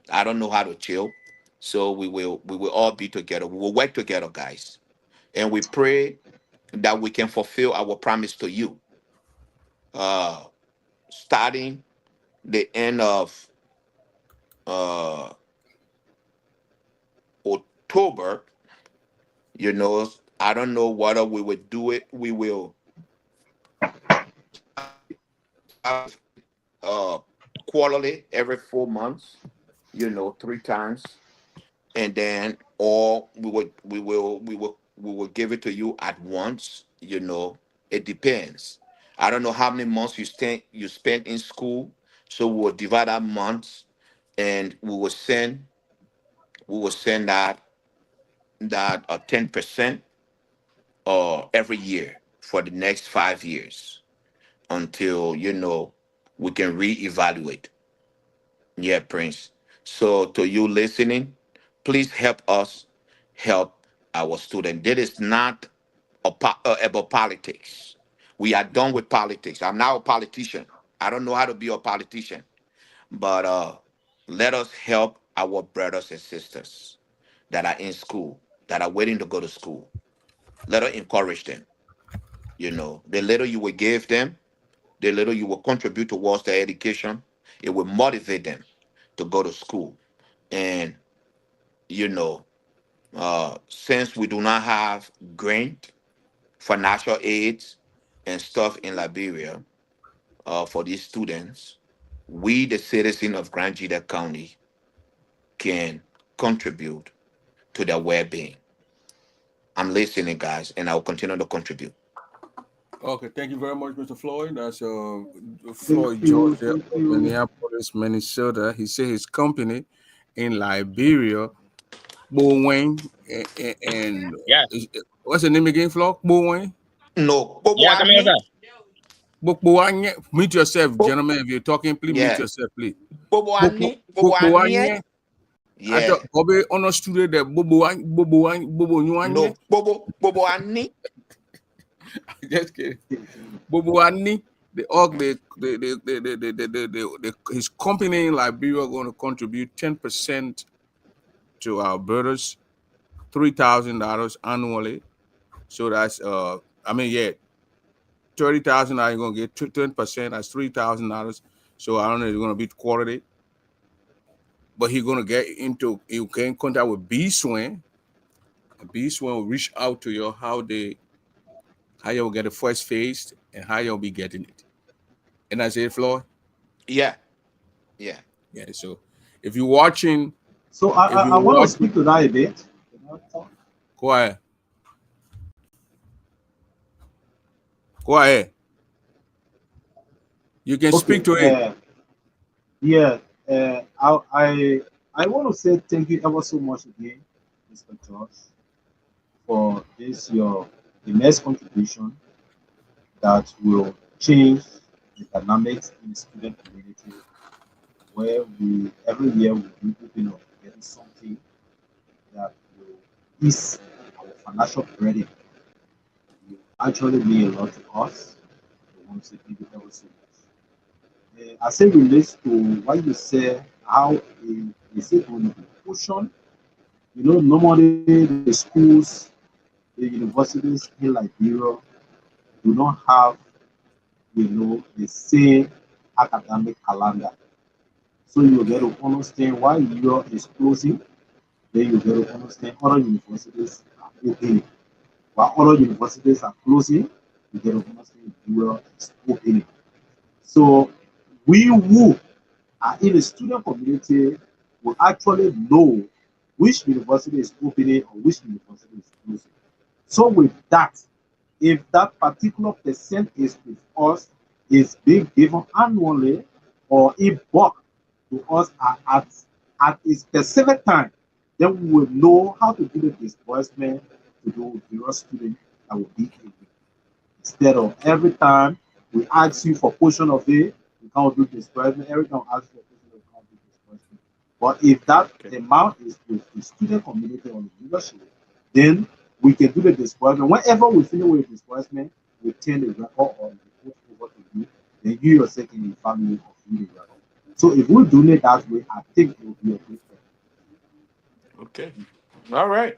I don't know how to chill. So we will all be together. We will work together, guys. And we pray that we can fulfill our promise to you. Uh Starting the end of uh October, I don't know whether we will do it. We will have uh quarterly every 4 months, 3 times, and then or we will give it to you at once. It depends. I don't know how many months you spent in school, so we'll divide our months and we will send that 10% every year for the next 5 years until we can reevaluate. Yeah, Prince. So to you listening, please help us help our student. This is not about politics. We are done with politics. I'm now a politician. I don't know how to be a politician, but let us help our brothers and sisters that are in school, that are waiting to go to school. Let us encourage them. The little you will give them, the little you will contribute towards their education, it will motivate them to go to school. And you know, since we do not have grant, financial aids, and stuff in Liberia for these students, we, the citizen of Grand Gita County, can contribute to their well-being. I'm listening, guys, and I'll continue to contribute. Okay, thank you very much, Mr. Floyd. That's Thank Floyd George you, there thank of you. Minneapolis, Minnesota. He said his company in Liberia, Bowen, and Yeah. what's the name again, Floyd? Bowen? No, Yeah, come here, Boboani. sir. Bowen. Mute yourself, Bo- gentlemen. If you're talking, please mute yeah, yourself, please. Boboani. Boboani. Bowen. I Yeah. thought Bobby understood that Bobo Nyuanye. No, Boboani. Just kidding. Boboani, his company in Liberia are going to contribute 10% to our brothers, $3,000 annually. So that's I mean, yeah, 30,000. You're gonna get 10%. That's $3,000. So I don't know. It's gonna be quality, but he's gonna get into. You can contact with B Swing. B Swing will reach out to you how you'll get the first phase and how you'll be getting it. And that's it, Floyd. Yeah, yeah. Yeah. So if you're watching, So I, if I, you're I want to watching, speak to that a bit. Can I talk? go ahead. Go ahead. You can speak Okay. to it. Yeah. I want to say thank you ever so much again, Mr. George, for this your immense contribution that will change the dynamics in the student community, where we every year we do hoping of getting something that will ease our financial burden. You actually mean a lot to us. I want to say thank you ever so much. As it relates to what you say, how is it going to be portion? Normally the schools, the universities in Liberia do not have, the same academic calendar. So you get to understand why Europe is closing, then you get to understand other universities are opening. While other universities are closing, you get to understand Europe is opening. So we who are in the student community will actually know which university is opening or which university is closing. So with that, if that particular percent is with us is being given annually or in bulk to us at a specific time, then we will know how to do the disbursement to those various students that will be in it. Instead of every time we ask you for portion of it, you can't do disbursement. Every time we ask you for portion of it, you can't do disbursement. But if that Okay. amount is with the student community or the leadership, then we can do the disbursement. Whenever we finish with the disbursement, we turn the record or the report over to you. Then you yourself can evaluate or view the record. So if we do it that way, I think it will be a good thing. Okay. All right.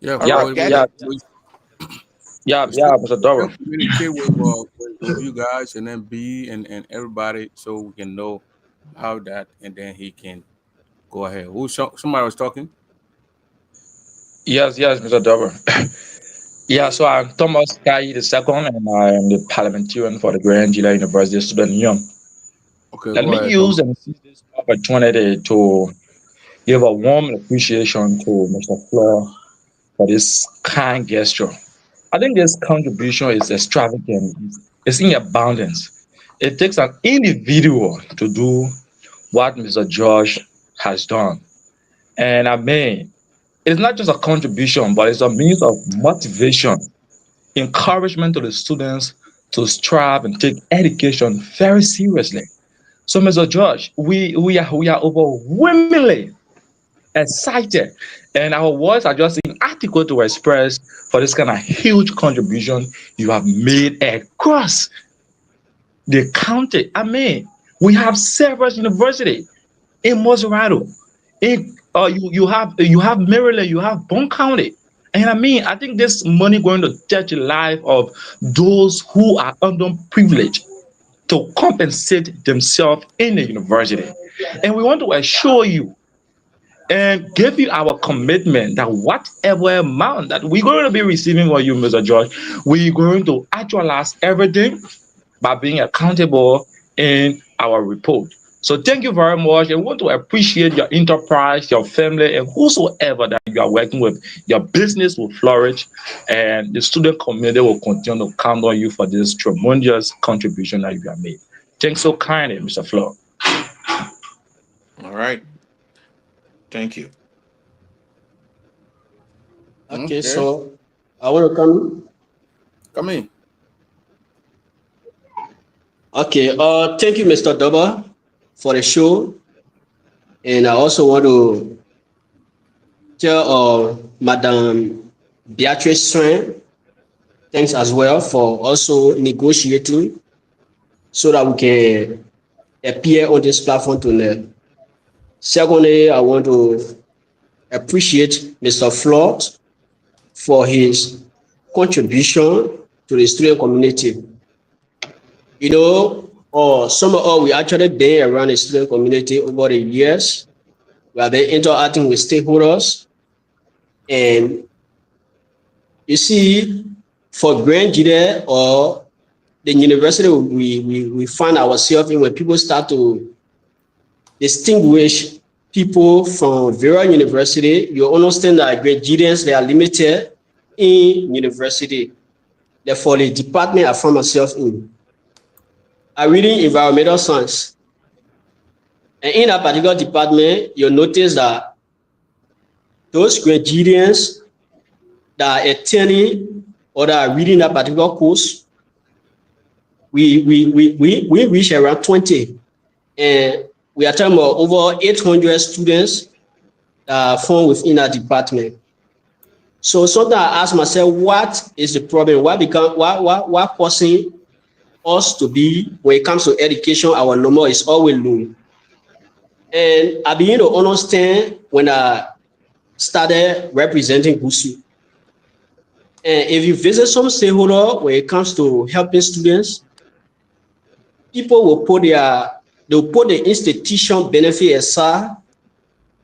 Yeah, All Yeah, right. Floyd. Get yeah, it. yeah, We still, yeah, Mr. still Doro. communicate with you guys and then B and everybody so we can know how that and then he can go ahead. Somebody was talking? Yes, yes, Mr. Doro. Yeah, so I'm Thomas Kai the second, and I am the parliamentarian for the Grand Gila University Student Union. Okay, Let go me ahead, Thomas. use and seize this opportunity to give a warm appreciation to Mr. Fleur for this kind gesture. I think this contribution is extravagant. It's in abundance. It takes an individual to do what Mr. George has done. And I mean, it's not just a contribution, but it's a means of motivation, encouragement to the students to strive and take education very seriously. So, Mr. George, we are overwhelmingly excited, and our words are just inadequate to express for this kind of huge contribution you have made across the county. I mean, we have several universities in Moserato. You have Maryland, you have Bone County. And I mean, I think this money going to touch the life of those who are underprivileged to compensate themselves in the university. And we want to assure you and give you our commitment that whatever amount that we're going to be receiving from you, Mr. George, we're going to actualize everything by being accountable in our report. So thank you very much. I want to appreciate your enterprise, your family, and whosoever that you are working with. Your business will flourish, and the student community will continue to count on you for this tremendous contribution that you have made. Thanks so kindly, Mr. Flo. All right. Thank you. Okay, Okay. so I want to come. Come in. Okay, thank you, Mr. Doba, for the show. And I also want to tell Madam Beatrice Swain, thanks as well for also negotiating so that we can appear on this platform tonight. Secondly, I want to appreciate Mr. Flood for his contribution to the student community. You know, some of us, we actually been around the student community over the years. We have been interacting with stakeholders. And you see, for Grand or the university we find ourselves in, when people start to distinguish people from various university, you understand that Grenadians, they are limited in university. Therefore, the department I found myself in, I reading environmental science. And in that particular department, you'll notice that those Grenadians that are attending or that are reading that particular course, we reach around 20. And we are talking about over 800 students that are formed within that department. So sometimes I ask myself, what is the problem? What causing us to be, when it comes to education, our number is always low. And I begin to understand when I started representing Ggusu. And if you visit some stakeholder when it comes to helping students, people will they'll put the institution benefit aside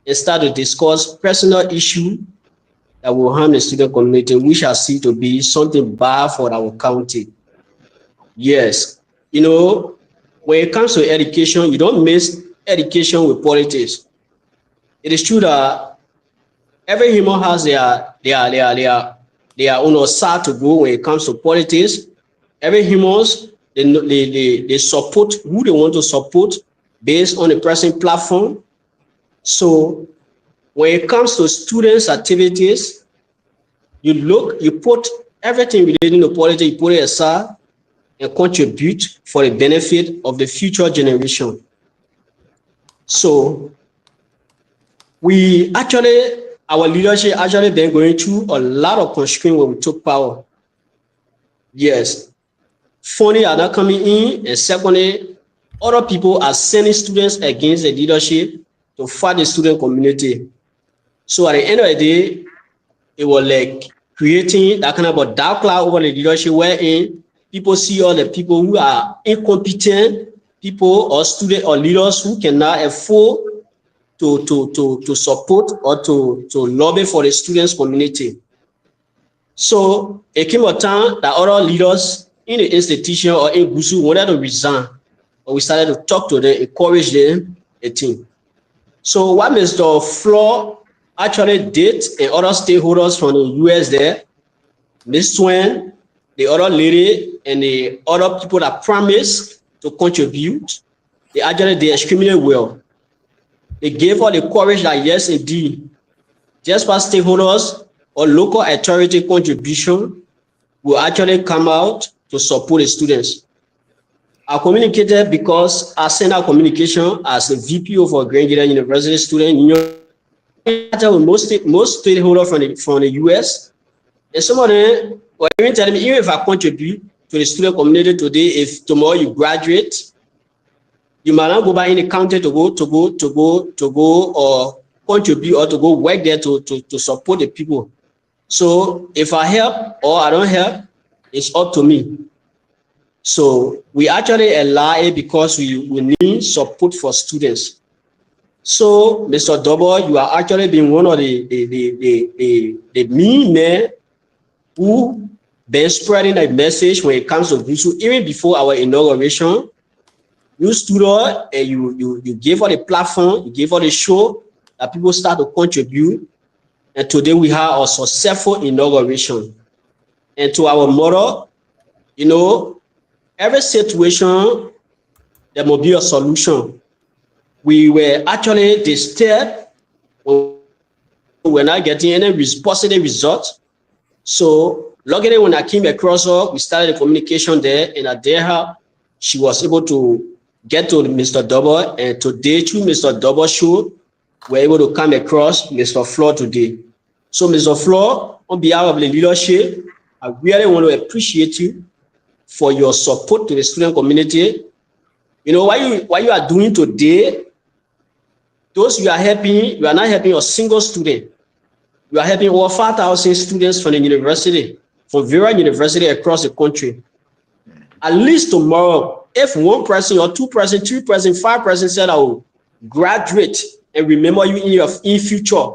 and start to discuss personal issue that will harm the student community, which I see to be something bad for our county. Yes, you know, when it comes to education, you don't mix education with politics. It is true that every human has their own side to go when it comes to politics. Every humans they support who they want to support based on the present platform. So when it comes to students' activities, you put everything relating to politics, you put it aside and contribute for the benefit of the future generation. So we actually, our leadership actually been going through a lot of constraints when we took power. Yes, funding are not coming in, and secondly, other people are sending students against the leadership to fight the student community. So at the end of the day, it was like creating that kind of a dark cloud over the leadership, wherein people see all the people who are incompetent, people or students or leaders who cannot afford to support or to lobby for the students community. So it came a time that other leaders in the institution or in Ggusu wanted to resign, but we started to talk to them, encourage them, a team. So what Mr. Floor actually did, and other stakeholders from the US there, Ms. Swain, the other lady, and the other people that promised to contribute, they actually did extremely well. They gave us the courage that yes, indeed, just past stakeholders or local authority contribution will actually come out to support the students. I communicated because I sent out communication as a VPO for Grenada University Student Union with most stakeholders from the US. And some of them were even telling me, even if I contribute to the student community today, if tomorrow you graduate, you might not go back in the county to go or contribute or to go work there to support the people. So if I help or I don't help, it's up to me. So we actually allow it because we need support for students. So Mr. Double, you are actually being one of the mean men who been spreading a message when it comes to Ggusu, even before our inauguration. You stood up and you gave her the platform, you gave her the show that people start to contribute. And today we have a successful inauguration. And to our mother, you know, every situation there must be a solution. We were actually disturbed when we were not getting any positive result. So luckily when I came across her, we started the communication there, and I dare her. She was able to get to Mr. Double, and today through Mr. Double show, we're able to come across Mr. Floor today. So Mr. Floor, on behalf of the leadership, I really want to appreciate you for your support to the student community. You know, what you are doing today, those you are helping, you are not helping a single student. You are helping over 5,000 students from the university, from various universities across the country. At least tomorrow, if one person or two person, three person, five person said I will graduate and remember you in future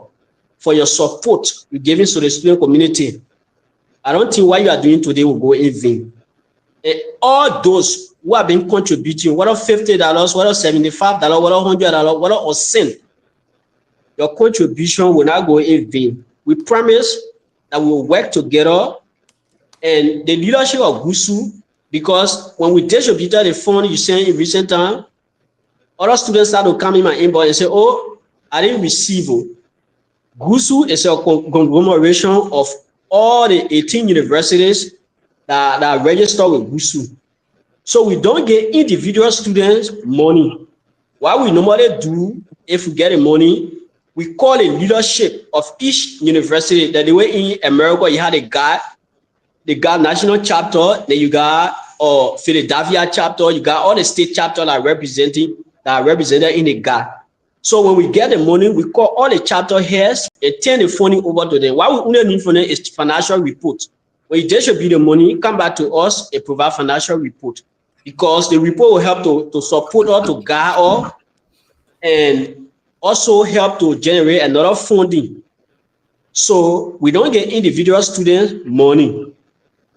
for your support you giving to the student community, I don't think what you are doing today will go in vain. And all those who have been contributing, whether $50, whether $75, whether $100, whether a cent, your contribution will not go in vain. We promise that we will work together, and the leadership of Ggusu, because when we distributed the fund you sent in recent time, other students start to come in my inbox and say, oh, I didn't receive. Ggusu is a conglomeration of all the 18 universities that are registered with Ggusu. So we don't get individual students money. What we normally do, if we get the money, we call a leadership of each university. That the way in America you had the got national chapter, then you got Philadelphia chapter, you got all the state chapter that are represented in the GAT. So when we get the money, we call all the chapter heads and turn the funding over to them. What we only need from them is financial report. When you distribute the money, come back to us and provide financial report, because the report will help to support us, to guide us, and also help to generate another funding. So we don't get individual students money.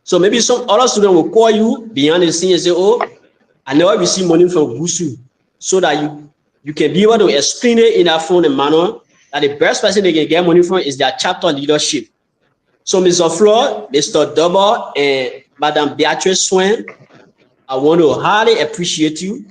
So maybe some other student will call you behind the scene and say, oh, I never receive money from Ggusu, so that you can be able to explain it in a phone and manner that the best person they can get money from is their chapter leadership. So Mr. Floyd, Mr. Double, and Madam Beatrice Swain, I want to highly appreciate you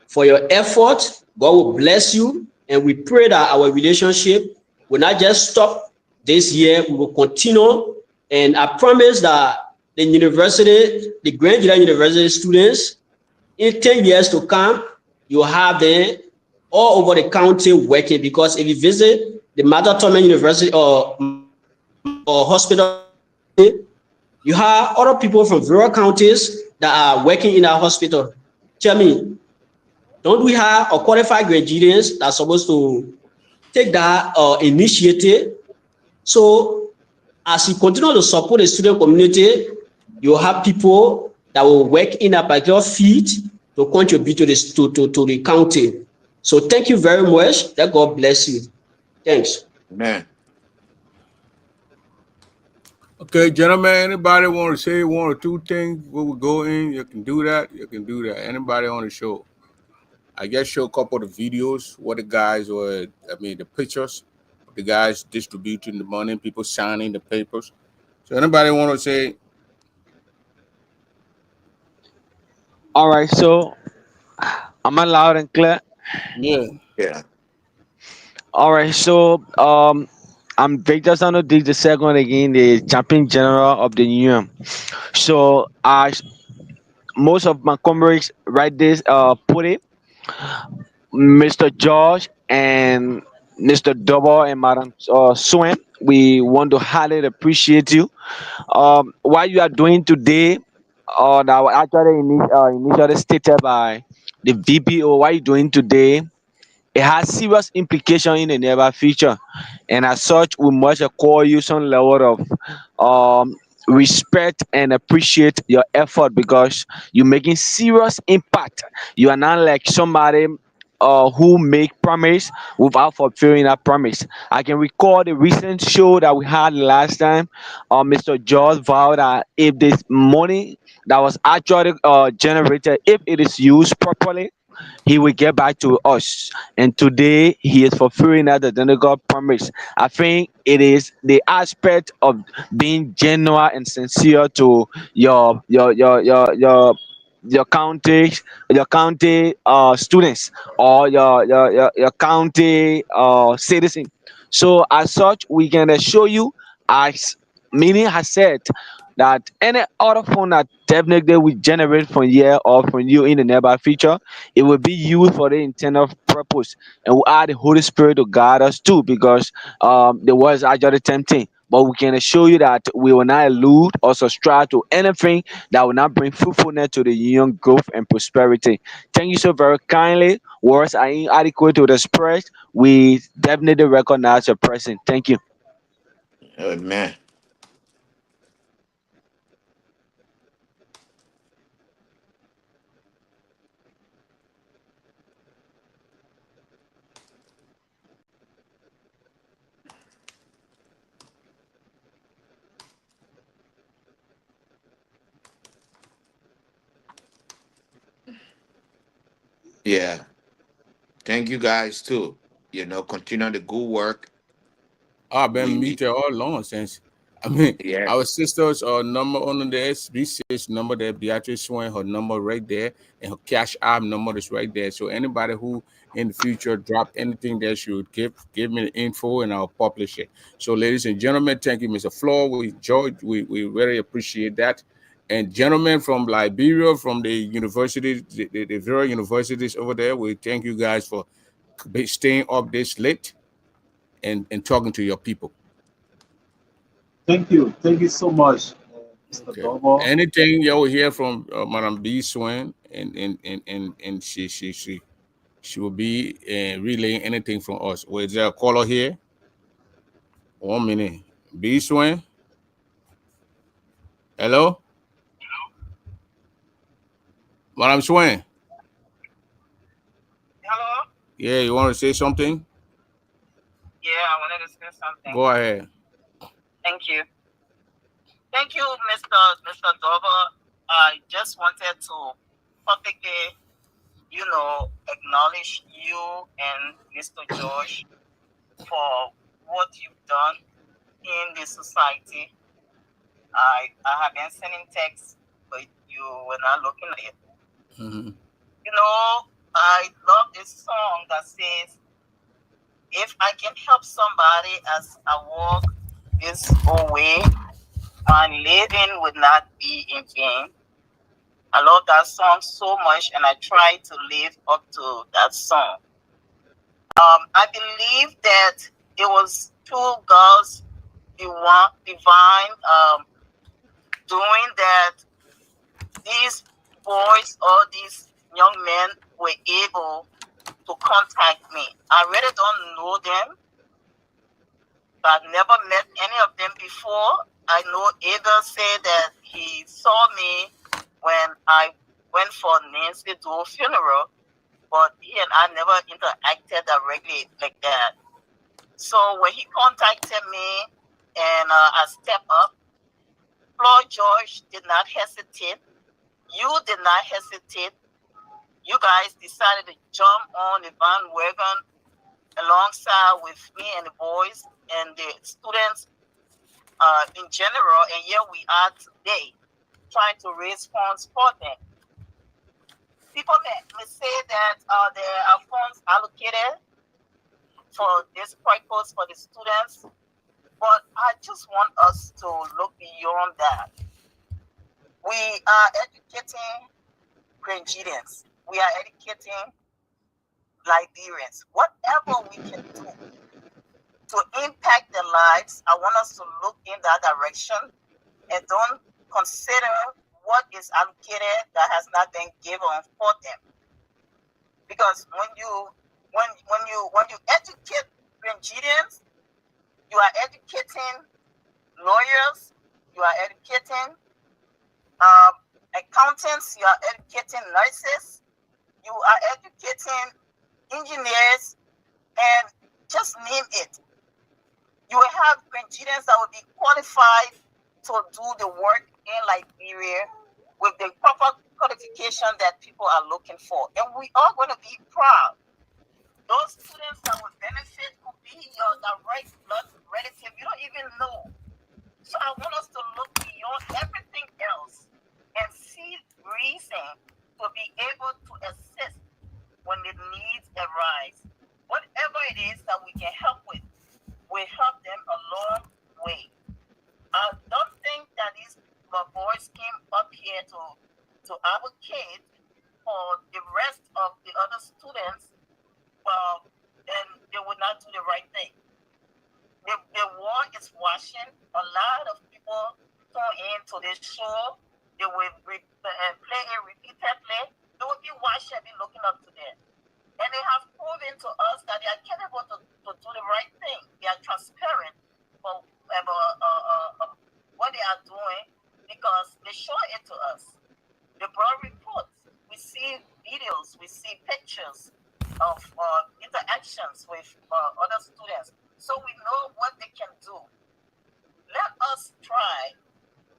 for your effort. God will bless you. And we pray that our relationship will not just stop this year, we will continue. And I promise that the university, the Grand Union University students, in 10 years to come, you'll have them all over the county working. Because if you visit the Mother Thomas University or hospital, you have other people from various counties that are working in that hospital. Tell me, don't we have a qualified graduates that are supposed to take that initiative? So as you continue to support the student community, you have people that will work in a particular field to contribute to the county. So thank you very much. That God bless you. Thanks. Amen. Okay, gentlemen, anybody want to say one or two things before we go in? You can do that. You can do that. Anybody on the show? I guess show a couple of the videos, what the guys were, the pictures, the guys distributing the money, people signing the papers. So anybody want to say, All right, so am I loud and clear? yeah, Yeah. All right, so I'm Victor Sano Dig the second again, the champion general of the union. So as most of my comrades right this put it, Mr. George and Mr. Double and Madam Swen, we want to highly appreciate you. What you are doing today, that was actually initially stated by the VPO, what you're doing today, it has serious implication in the near future, and as such, we must accord you some level of respect and appreciate your effort, because you're making serious impact. You are not like somebody who make promise without fulfilling that promise. I can recall the recent show that we had last time. Mr. George vowed that if this money that was actually generated, if it is used properly, he will get back to us. And today he is fulfilling that identical promise. I think it is the aspect of being genuine and sincere to your county students, or your county citizen. So as such, we can assure you, as Mini has said, that any other fund that definitely will generate from here or from you in the nearby future, it will be used for the intended purpose, and we add the Holy Spirit to guide us too, because the world is actually tempting. But we can assure you that we will not elude or subscribe to anything that will not bring fruitfulness to the union growth and prosperity. Thank you so very kindly. Words are inadequate to express. We definitely recognize your presence. Thank you. Amen. Yeah. Thank you guys too. Continue the good work. I've been We meeting all along since. I mean, our Yes. sisters number on the SB6 number there, Beatrice Swain, her number right there, and her cash app number is right there. So anybody who in the future drop anything there should give me the info and I'll publish it. So ladies and gentlemen, thank you, Mr. Floor. We very appreciate that. And gentlemen from Liberia, from the universities, the various universities over there, we thank you guys for staying up this late and talking to your people. Thank you so much, Mr. Okay. Dobo. Anything you'll hear from Madam B. Swain, and she will be relaying anything from us. Or is there a caller here? 1 minute. B. Swain, hello, Madam Swain. Hello? Yeah, you want to say something? Yeah, I wanted to say something. Go ahead. Thank you. Thank you, Mr. Dover. I just wanted to publicly, acknowledge you and Mr. George for what you've done in the society. I have been sending texts, but you were not looking at it. Mm-hmm. I love this song that says, if I can help somebody as I walk this way, my living would not be in vain. I love that song so much, and I try to live up to that song. I believe that it was two girls, divine, doing that. These boys or these young men were able to contact me. I really don't know them. I've never met any of them before. I know Ada said that he saw me when I went for Nancy Doe funeral, but he and I never interacted directly like that. So when he contacted me and I stepped up, Floyd George did not hesitate. You did not hesitate. You guys decided to jump on the bandwagon alongside with me and the boys and the students in general, and here we are today trying to raise funds for them. People may say that there are funds allocated for this purpose for the students, but I just want us to look beyond that. We are educating Grenadians. We are educating Liberians. Whatever we can do to impact their lives, I want us to look in that direction and don't consider what is allocated that has not been given for them. Because when you educate Nigerians, you are educating lawyers, you are educating accountants, you are educating nurses, you are educating engineers, and just name it. You will have Nigerians that will be qualified to do the work in Liberia with the proper qualification that people are looking for. And we are going to be proud. Those students that will benefit could be your direct blood relative. You don't even know. So I want us to look beyond everything else and see reason to be able to assist when the needs arise. Whatever it is that we can help with, we help them a long way. I don't think that these boys came up here to advocate for the rest of the other students, then they would not do the right thing. The war is watching. A lot of people tune into this show. They will play it repeatedly. They will be watching, be looking up to them. And they have proven to us that they are capable to do the right thing. They are transparent about what they are doing because they show it to us. They brought reports. We see videos. We see pictures of interactions with other students. So we know what they can do. Let us try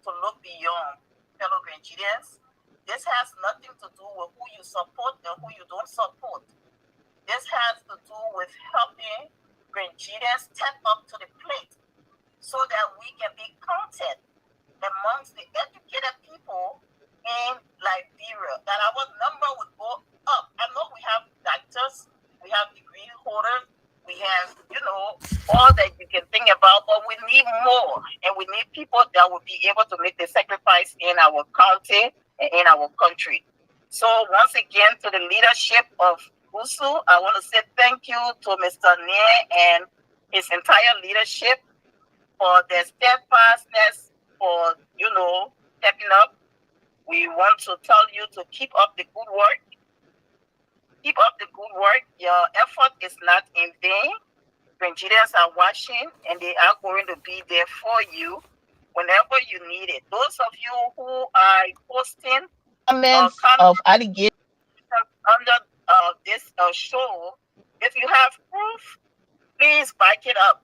to look beyond fellow Grenadians. This has nothing to do with who you support and who you don't support. This has to do with helping Grenadians step up to the plate so that we can be counted amongst the educated people in Liberia, that our number would go up. I know we have doctors, we have degree holders, we have, all that you can think about, but we need more. And we need people that will be able to make the sacrifice in our county and in our country. So once again, to the leadership of Ggusu, I want to say thank you to Mr. Nier and his entire leadership for their steadfastness, for, stepping up. We want to tell you to keep up the good work. Keep up the good work. Your effort is not in vain. Nigerians are watching and they are going to be there for you whenever you need it. Those of you who are posting comments of allegations under this show, if you have proof, please back it up.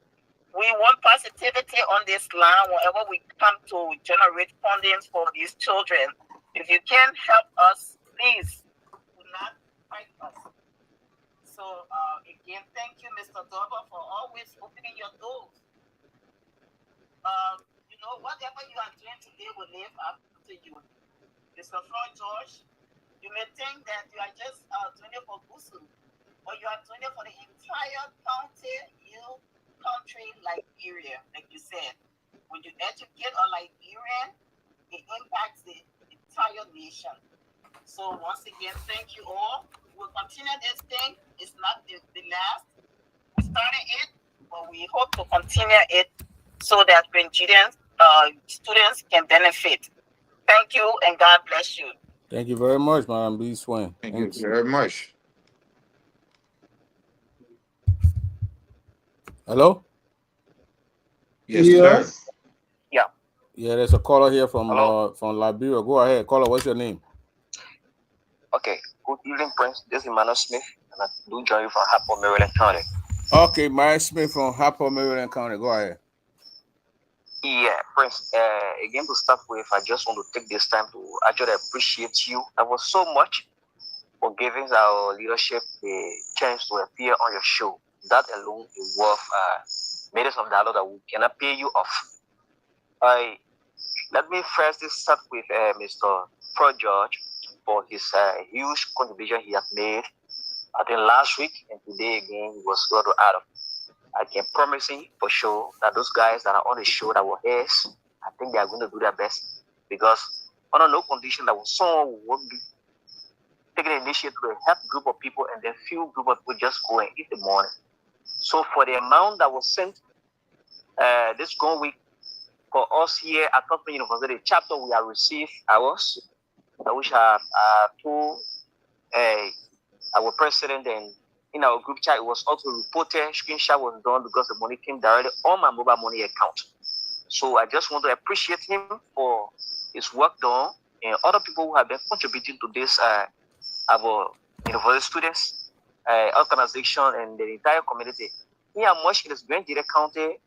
We want positivity on this line whenever we come to generate fundings for these children. If you can help us, please do not fight us. So again, thank you, Mr. Dover, for always opening your doors. Whatever you are doing today will live after you. Mr. Floyd George, you may think that you are just doing it for Ggusu, but you are doing it for the entire country, Liberia, like you said. When you educate a Liberian, it impacts the entire nation. So once again, thank you all. We'll continue this thing. It's not the last. We started it, but we hope to continue it so that Nigerian students can benefit. Thank you, and God bless you. Thank you very much, Madam B. Swain. Thank you very much. Hello? Yes, sir. Yeah. Yeah, there's a caller here from Liberia. Go ahead. Caller, what's your name? Okay. Good evening, Prince. This is Emmanuel Smith, and I do join you from Harper, Maryland County. Okay, Mike Smith from Harper, Maryland County. Go ahead. Yeah, Prince. Again, to start with, I just want to take this time to actually appreciate you. I was so much for giving our leadership the chance to appear on your show. That alone is worth millions of dollars that we cannot pay you off. Let me first start with Mr. Fred George for his huge contribution he has made. I think last week and today again he was going to add up. I can promise you for sure that those guys that are on the show that were his, I think they are going to do their best, because under no condition that someone won't be taking the initiative to help a group of people and then few group of people just go and eat the money. So for the amount that was sent this going week for us here at Tottenham University chapter, we have received ours, which have told our president, and in our group chat it was also reported, screenshot was done because the money came directly on my mobile money account. So I just want to appreciate him for his work done, and other people who have been contributing to this our university students, organization, and the entire community. Here much in this Grand County,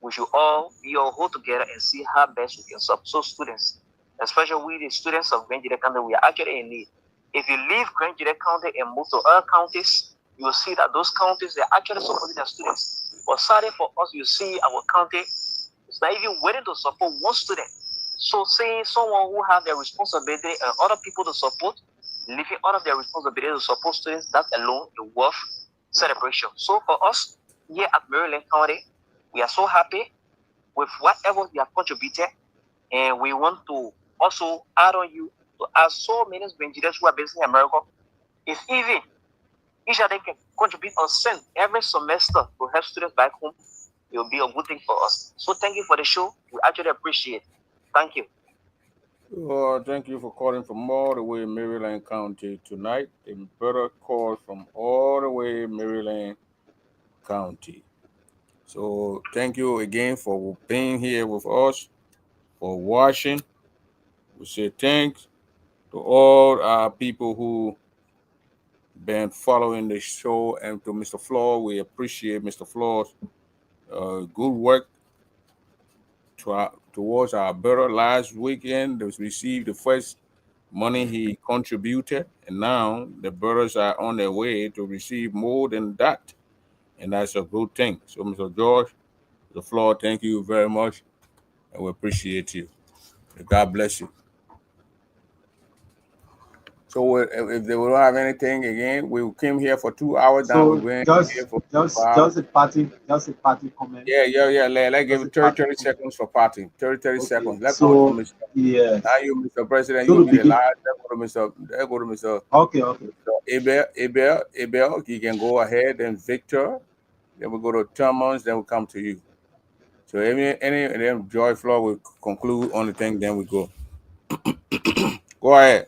we should all hold together and see how best we can support those students. especially we the students of Grand Jide County, we are actually in need. If you leave Grand Jide County and move to other counties, you will see that those counties, they're actually supporting their students. But sadly for us, you see our county is not even willing to support one student. So saying someone who have their responsibility and other people to support, leaving out of their responsibility to support students, that alone is worth celebration. So for us here at Maryland County, we are so happy with whatever we have contributed, and we want to also add on you to ask so many Nigerians who are based in America. If even each of them can contribute a cent every semester to help students back home, it will be a good thing for us. So thank you for the show. We actually appreciate it. Thank you. Thank you for calling from all the way Maryland County tonight. The brother called from all the way Maryland County. So thank you again for being here with us, for watching. We say thanks to all our people who been following the show, and to Mr. Floor. We appreciate Mr. Floor's good work towards our brother. Last weekend, they received the first money he contributed, and now the brothers are on their way to receive more than that, and that's a good thing. So, Mr. George, the floor, thank you very much, and we appreciate you. God bless you. So, if they don't have anything again, we came here for 2 hours. Now we So went here just for just 5 hours. just a party comment. Yeah. Let's give Just a it 30, party 30 comment. seconds for parting. 30 Okay. seconds. Let's go to So Mr. Now yes. you, Mr. President, So you'll to be the begin. last. Let's go to Mr. Okay. Abel, you can go ahead, and Victor. Then we go to Thomas, then we come to you. So any and then Joy Floor will conclude on the thing, then we go. Go ahead.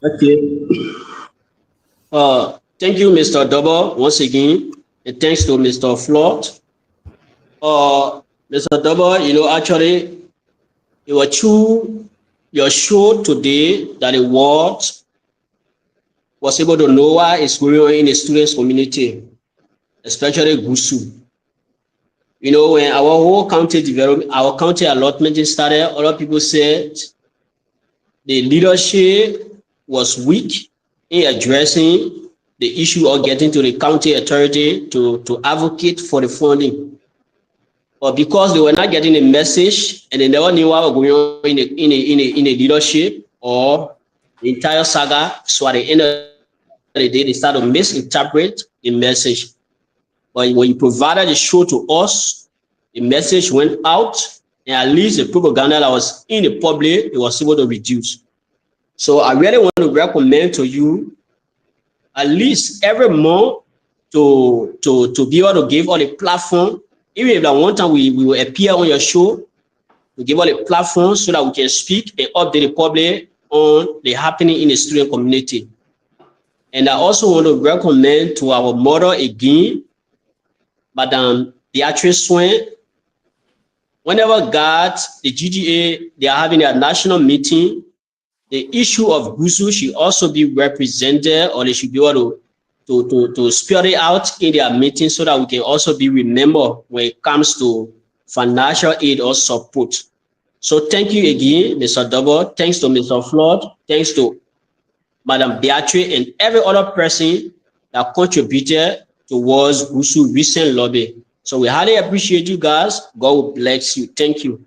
Okay. Thank you, Mr. Double, once again, and thanks to Mr. Flood. Mr. Double, actually, it was through your show today that the world was able to know what is going on in the students' community, especially Ggusu. When our whole county development, our county allotment started, a lot of people said the leadership was weak in addressing the issue of getting to the county authority to advocate for the funding. But because they were not getting a message and they never knew what was going on in the leadership or the entire saga, so at the end of the day, they started to misinterpret the message. But when you provided the show to us, the message went out, and at least the propaganda that was in the public, it was able to reduce. So I really want to recommend to you at least every month to be able to give all the platform, even if that one time we will appear on your show, to give all the platform so that we can speak and update the public on the happening in the student community. And I also want to recommend to our mother again, Madam Beatrice Swain. Whenever God, the GGA, they are having a national meeting, the issue of Ggusu should also be represented, or they should be able to spell it out in their meeting so that we can also be remembered when it comes to financial aid or support. So thank you again, Mr. Double. Thanks to Mr. Flood. Thanks to Madam Beatrice and every other person that contributed towards Ggusu recent lobby. So we highly appreciate you guys. God will bless you. Thank you.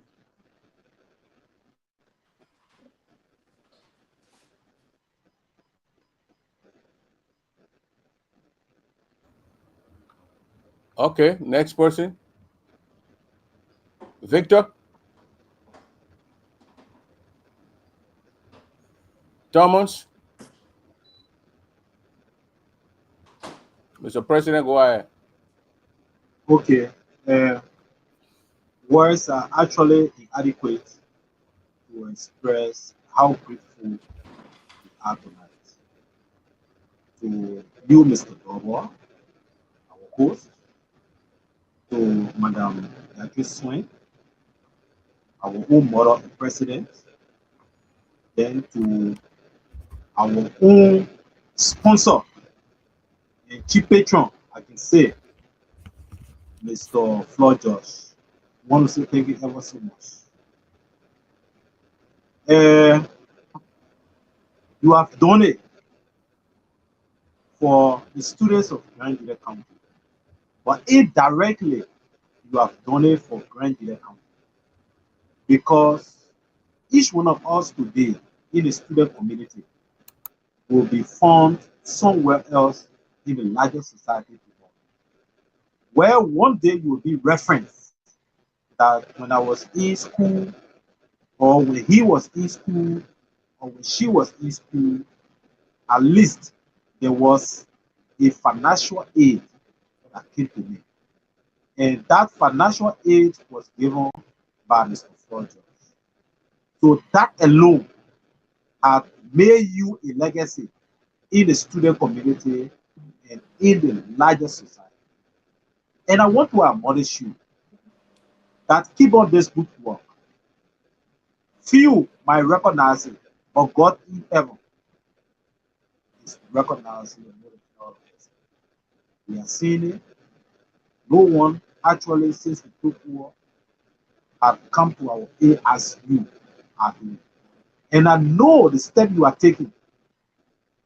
Okay, next person. Victor, Thomas, Mr. President, go ahead. Okay. Uh, Words are actually inadequate to express how grateful we are tonight to you, Mr. Dobo, our host, to Madam Beatrice Swain, our own mother and president, then to our own sponsor and chief patron, I can say, Mr. Flo Josh. I want to say thank you ever so much. Uh, you have done it for the students of Grand Gile County, but indirectly, you have done it for Grand Gile County because each one of us today in the student community will be found somewhere else in the larger society tomorrow. Where one day you will be referenced that when I was in school, or when he was in school, or when she was in school, at least there was a financial aid that came to me. And that financial aid was given by Mr. Froger. So that alone had made you a legacy in the student community and in the larger society. And I want to admonish you that keep on this good work. Few might recognize it, but God in heaven is recognizing and knowing all of this. We are seeing it. No one actually since the Cold War have come to our aid as you are doing. And I know the step you are taking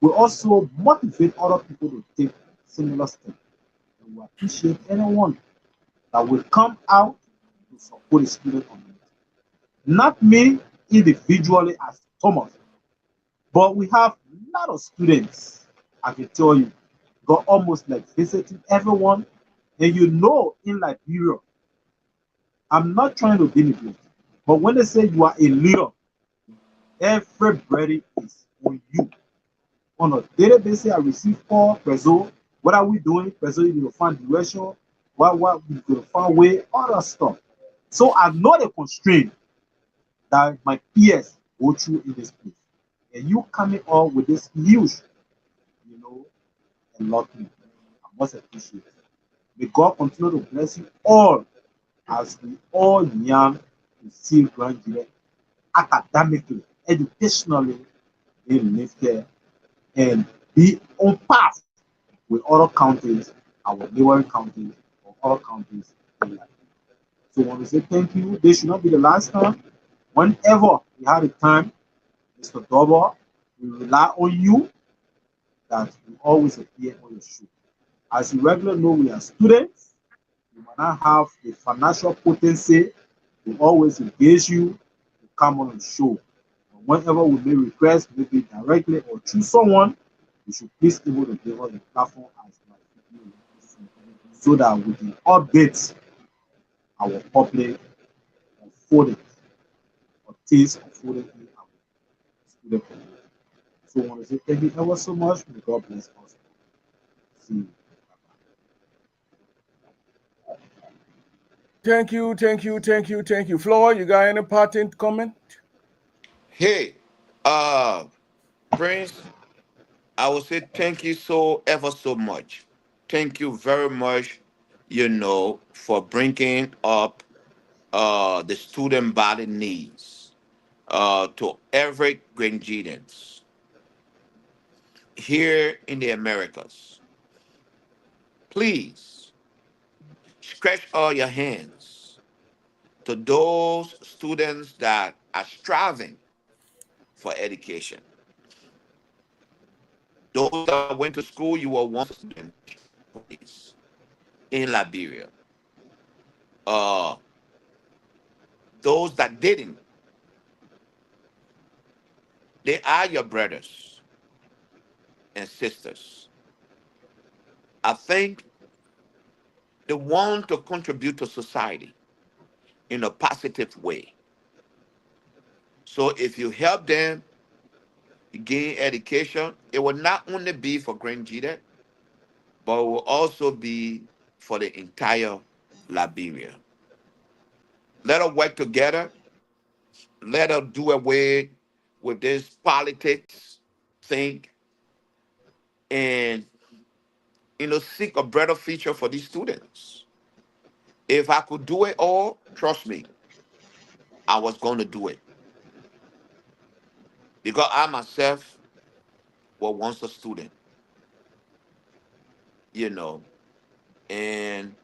will also motivate other people to take similar steps. And we appreciate anyone that will come out to support the student community. Not me individually as Thomas, but we have a lot of students, I can tell you, got almost like visiting everyone. And you know, in Liberia, I'm not trying to denigrate, but when they say you are a leader, everybody is on you. On a daily basis, I receive call, Prezo, what are we doing? Prezo, you will find direction, what we will find way, all that stuff. So I know the constraint that my peers go through in this place. And you coming up with this huge, you know, and lot me. I must appreciate it. May God continue to bless you all as we all yearn to see Grand academically, educationally, they live here and be on path with other counties, our neighboring counties, or other counties in life. So I want to say thank you. This should not be the last time. Whenever we have the time, Mr. Dober, we rely on you that you always appear on your show. As you regularly know, we are students. We might not have the financial potency to always engage you to come on the show. But whenever we may request, maybe directly or through someone, you should please able to give us the platform as my video so that we can update our public on folding or things of folding in our student community. So I want to say thank you ever so much. May God bless us. See you. Thank you, thank you, thank you, thank you. Floyd, you got any parting comment? Hey, uh, Prince, I will say thank you so ever so much. Thank you very much, for bringing up the student body needs to every Grangians here in the Americas. Please stretch all your hands to those students that are striving for education. Those that went to school, you were once a student police in Liberia. Uh, those that didn't, they are your brothers and sisters. I think they want to contribute to society in a positive way. So if you help them gain education, it will not only be for Grand Jita, but it will also be for the entire Liberia. Let us work together. Let us do away with this politics thing and seek a better future for these students. If I could do it all, trust me, I was going to do it because I myself was once a student, you know, and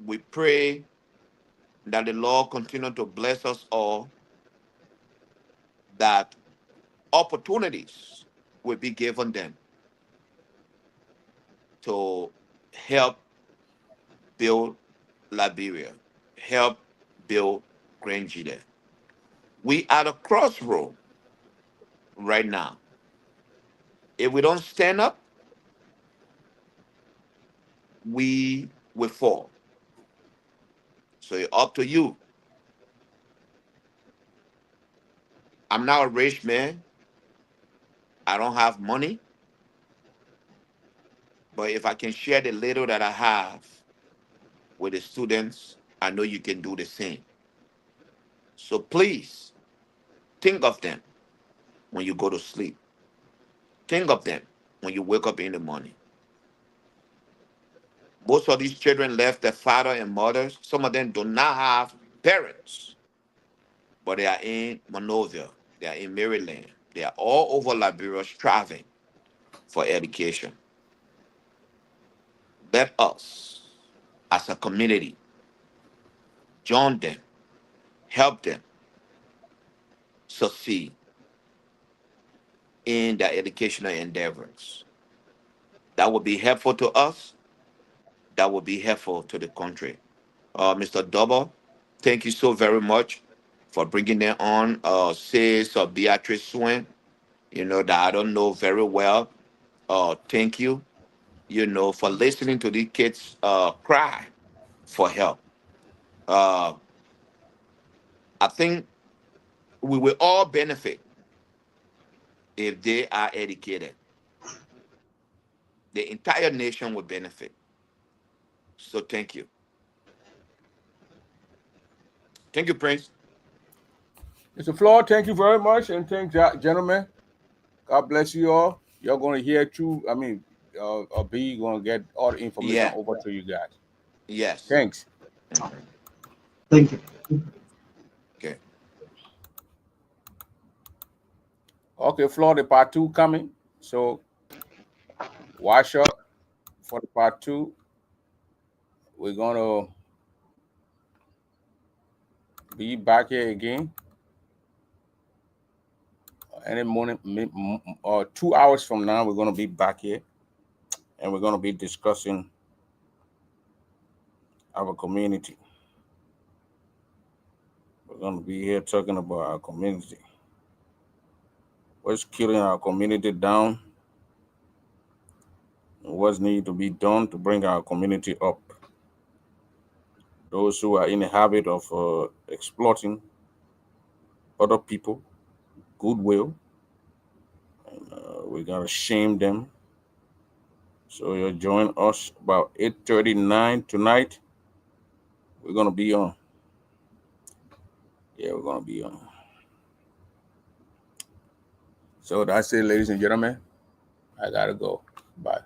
we pray that the Lord continue to bless us all that opportunities will be given them to help build Liberia, help build Nigeria. We at a crossroad right now. If we don't stand up, we will fall. So it's up to you. I'm not a rich man. I don't have money, but if I can share the little that I have with the students, I know you can do the same. So please think of them when you go to sleep. Think of them when you wake up in the morning. Most of these children left their father and mothers. Some of them do not have parents, but they are in Monrovia, they are in Maryland, they are all over Liberia striving for education. Let us, as a community, join them, help them succeed in their educational endeavors. That would be helpful to us. That would be helpful to the country. Mr. Double, thank you so very much for bringing them on. Sis Beatrice Swin, that I don't know very well. Thank you, for listening to these kids cry for help. Uh, I think we will all benefit if they are educated. The entire nation will benefit. So thank you. Thank you, Prince. Mr. Floyd, thank you very much, and thank gentlemen. God bless you all. You're going to hear true. B going to get all the information Yeah. over to you guys. Yes. Thanks. Mhm. Thank you. Okay. Okay, Florida part two coming. So watch up for the part two. We're gonna be back here again any morning, 2 hours from now. We're gonna be back here, and we're gonna be discussing our community. We're gonna be here talking about our community. What's killing our community down? And what's needed to be done to bring our community up? Those who are in the habit of exploiting other people, goodwill, we gotta shame them. So you'll join us about 8:39 tonight. We're gonna be on. Yeah, we're gonna be on. So that's it, ladies and gentlemen. I gotta go. Bye.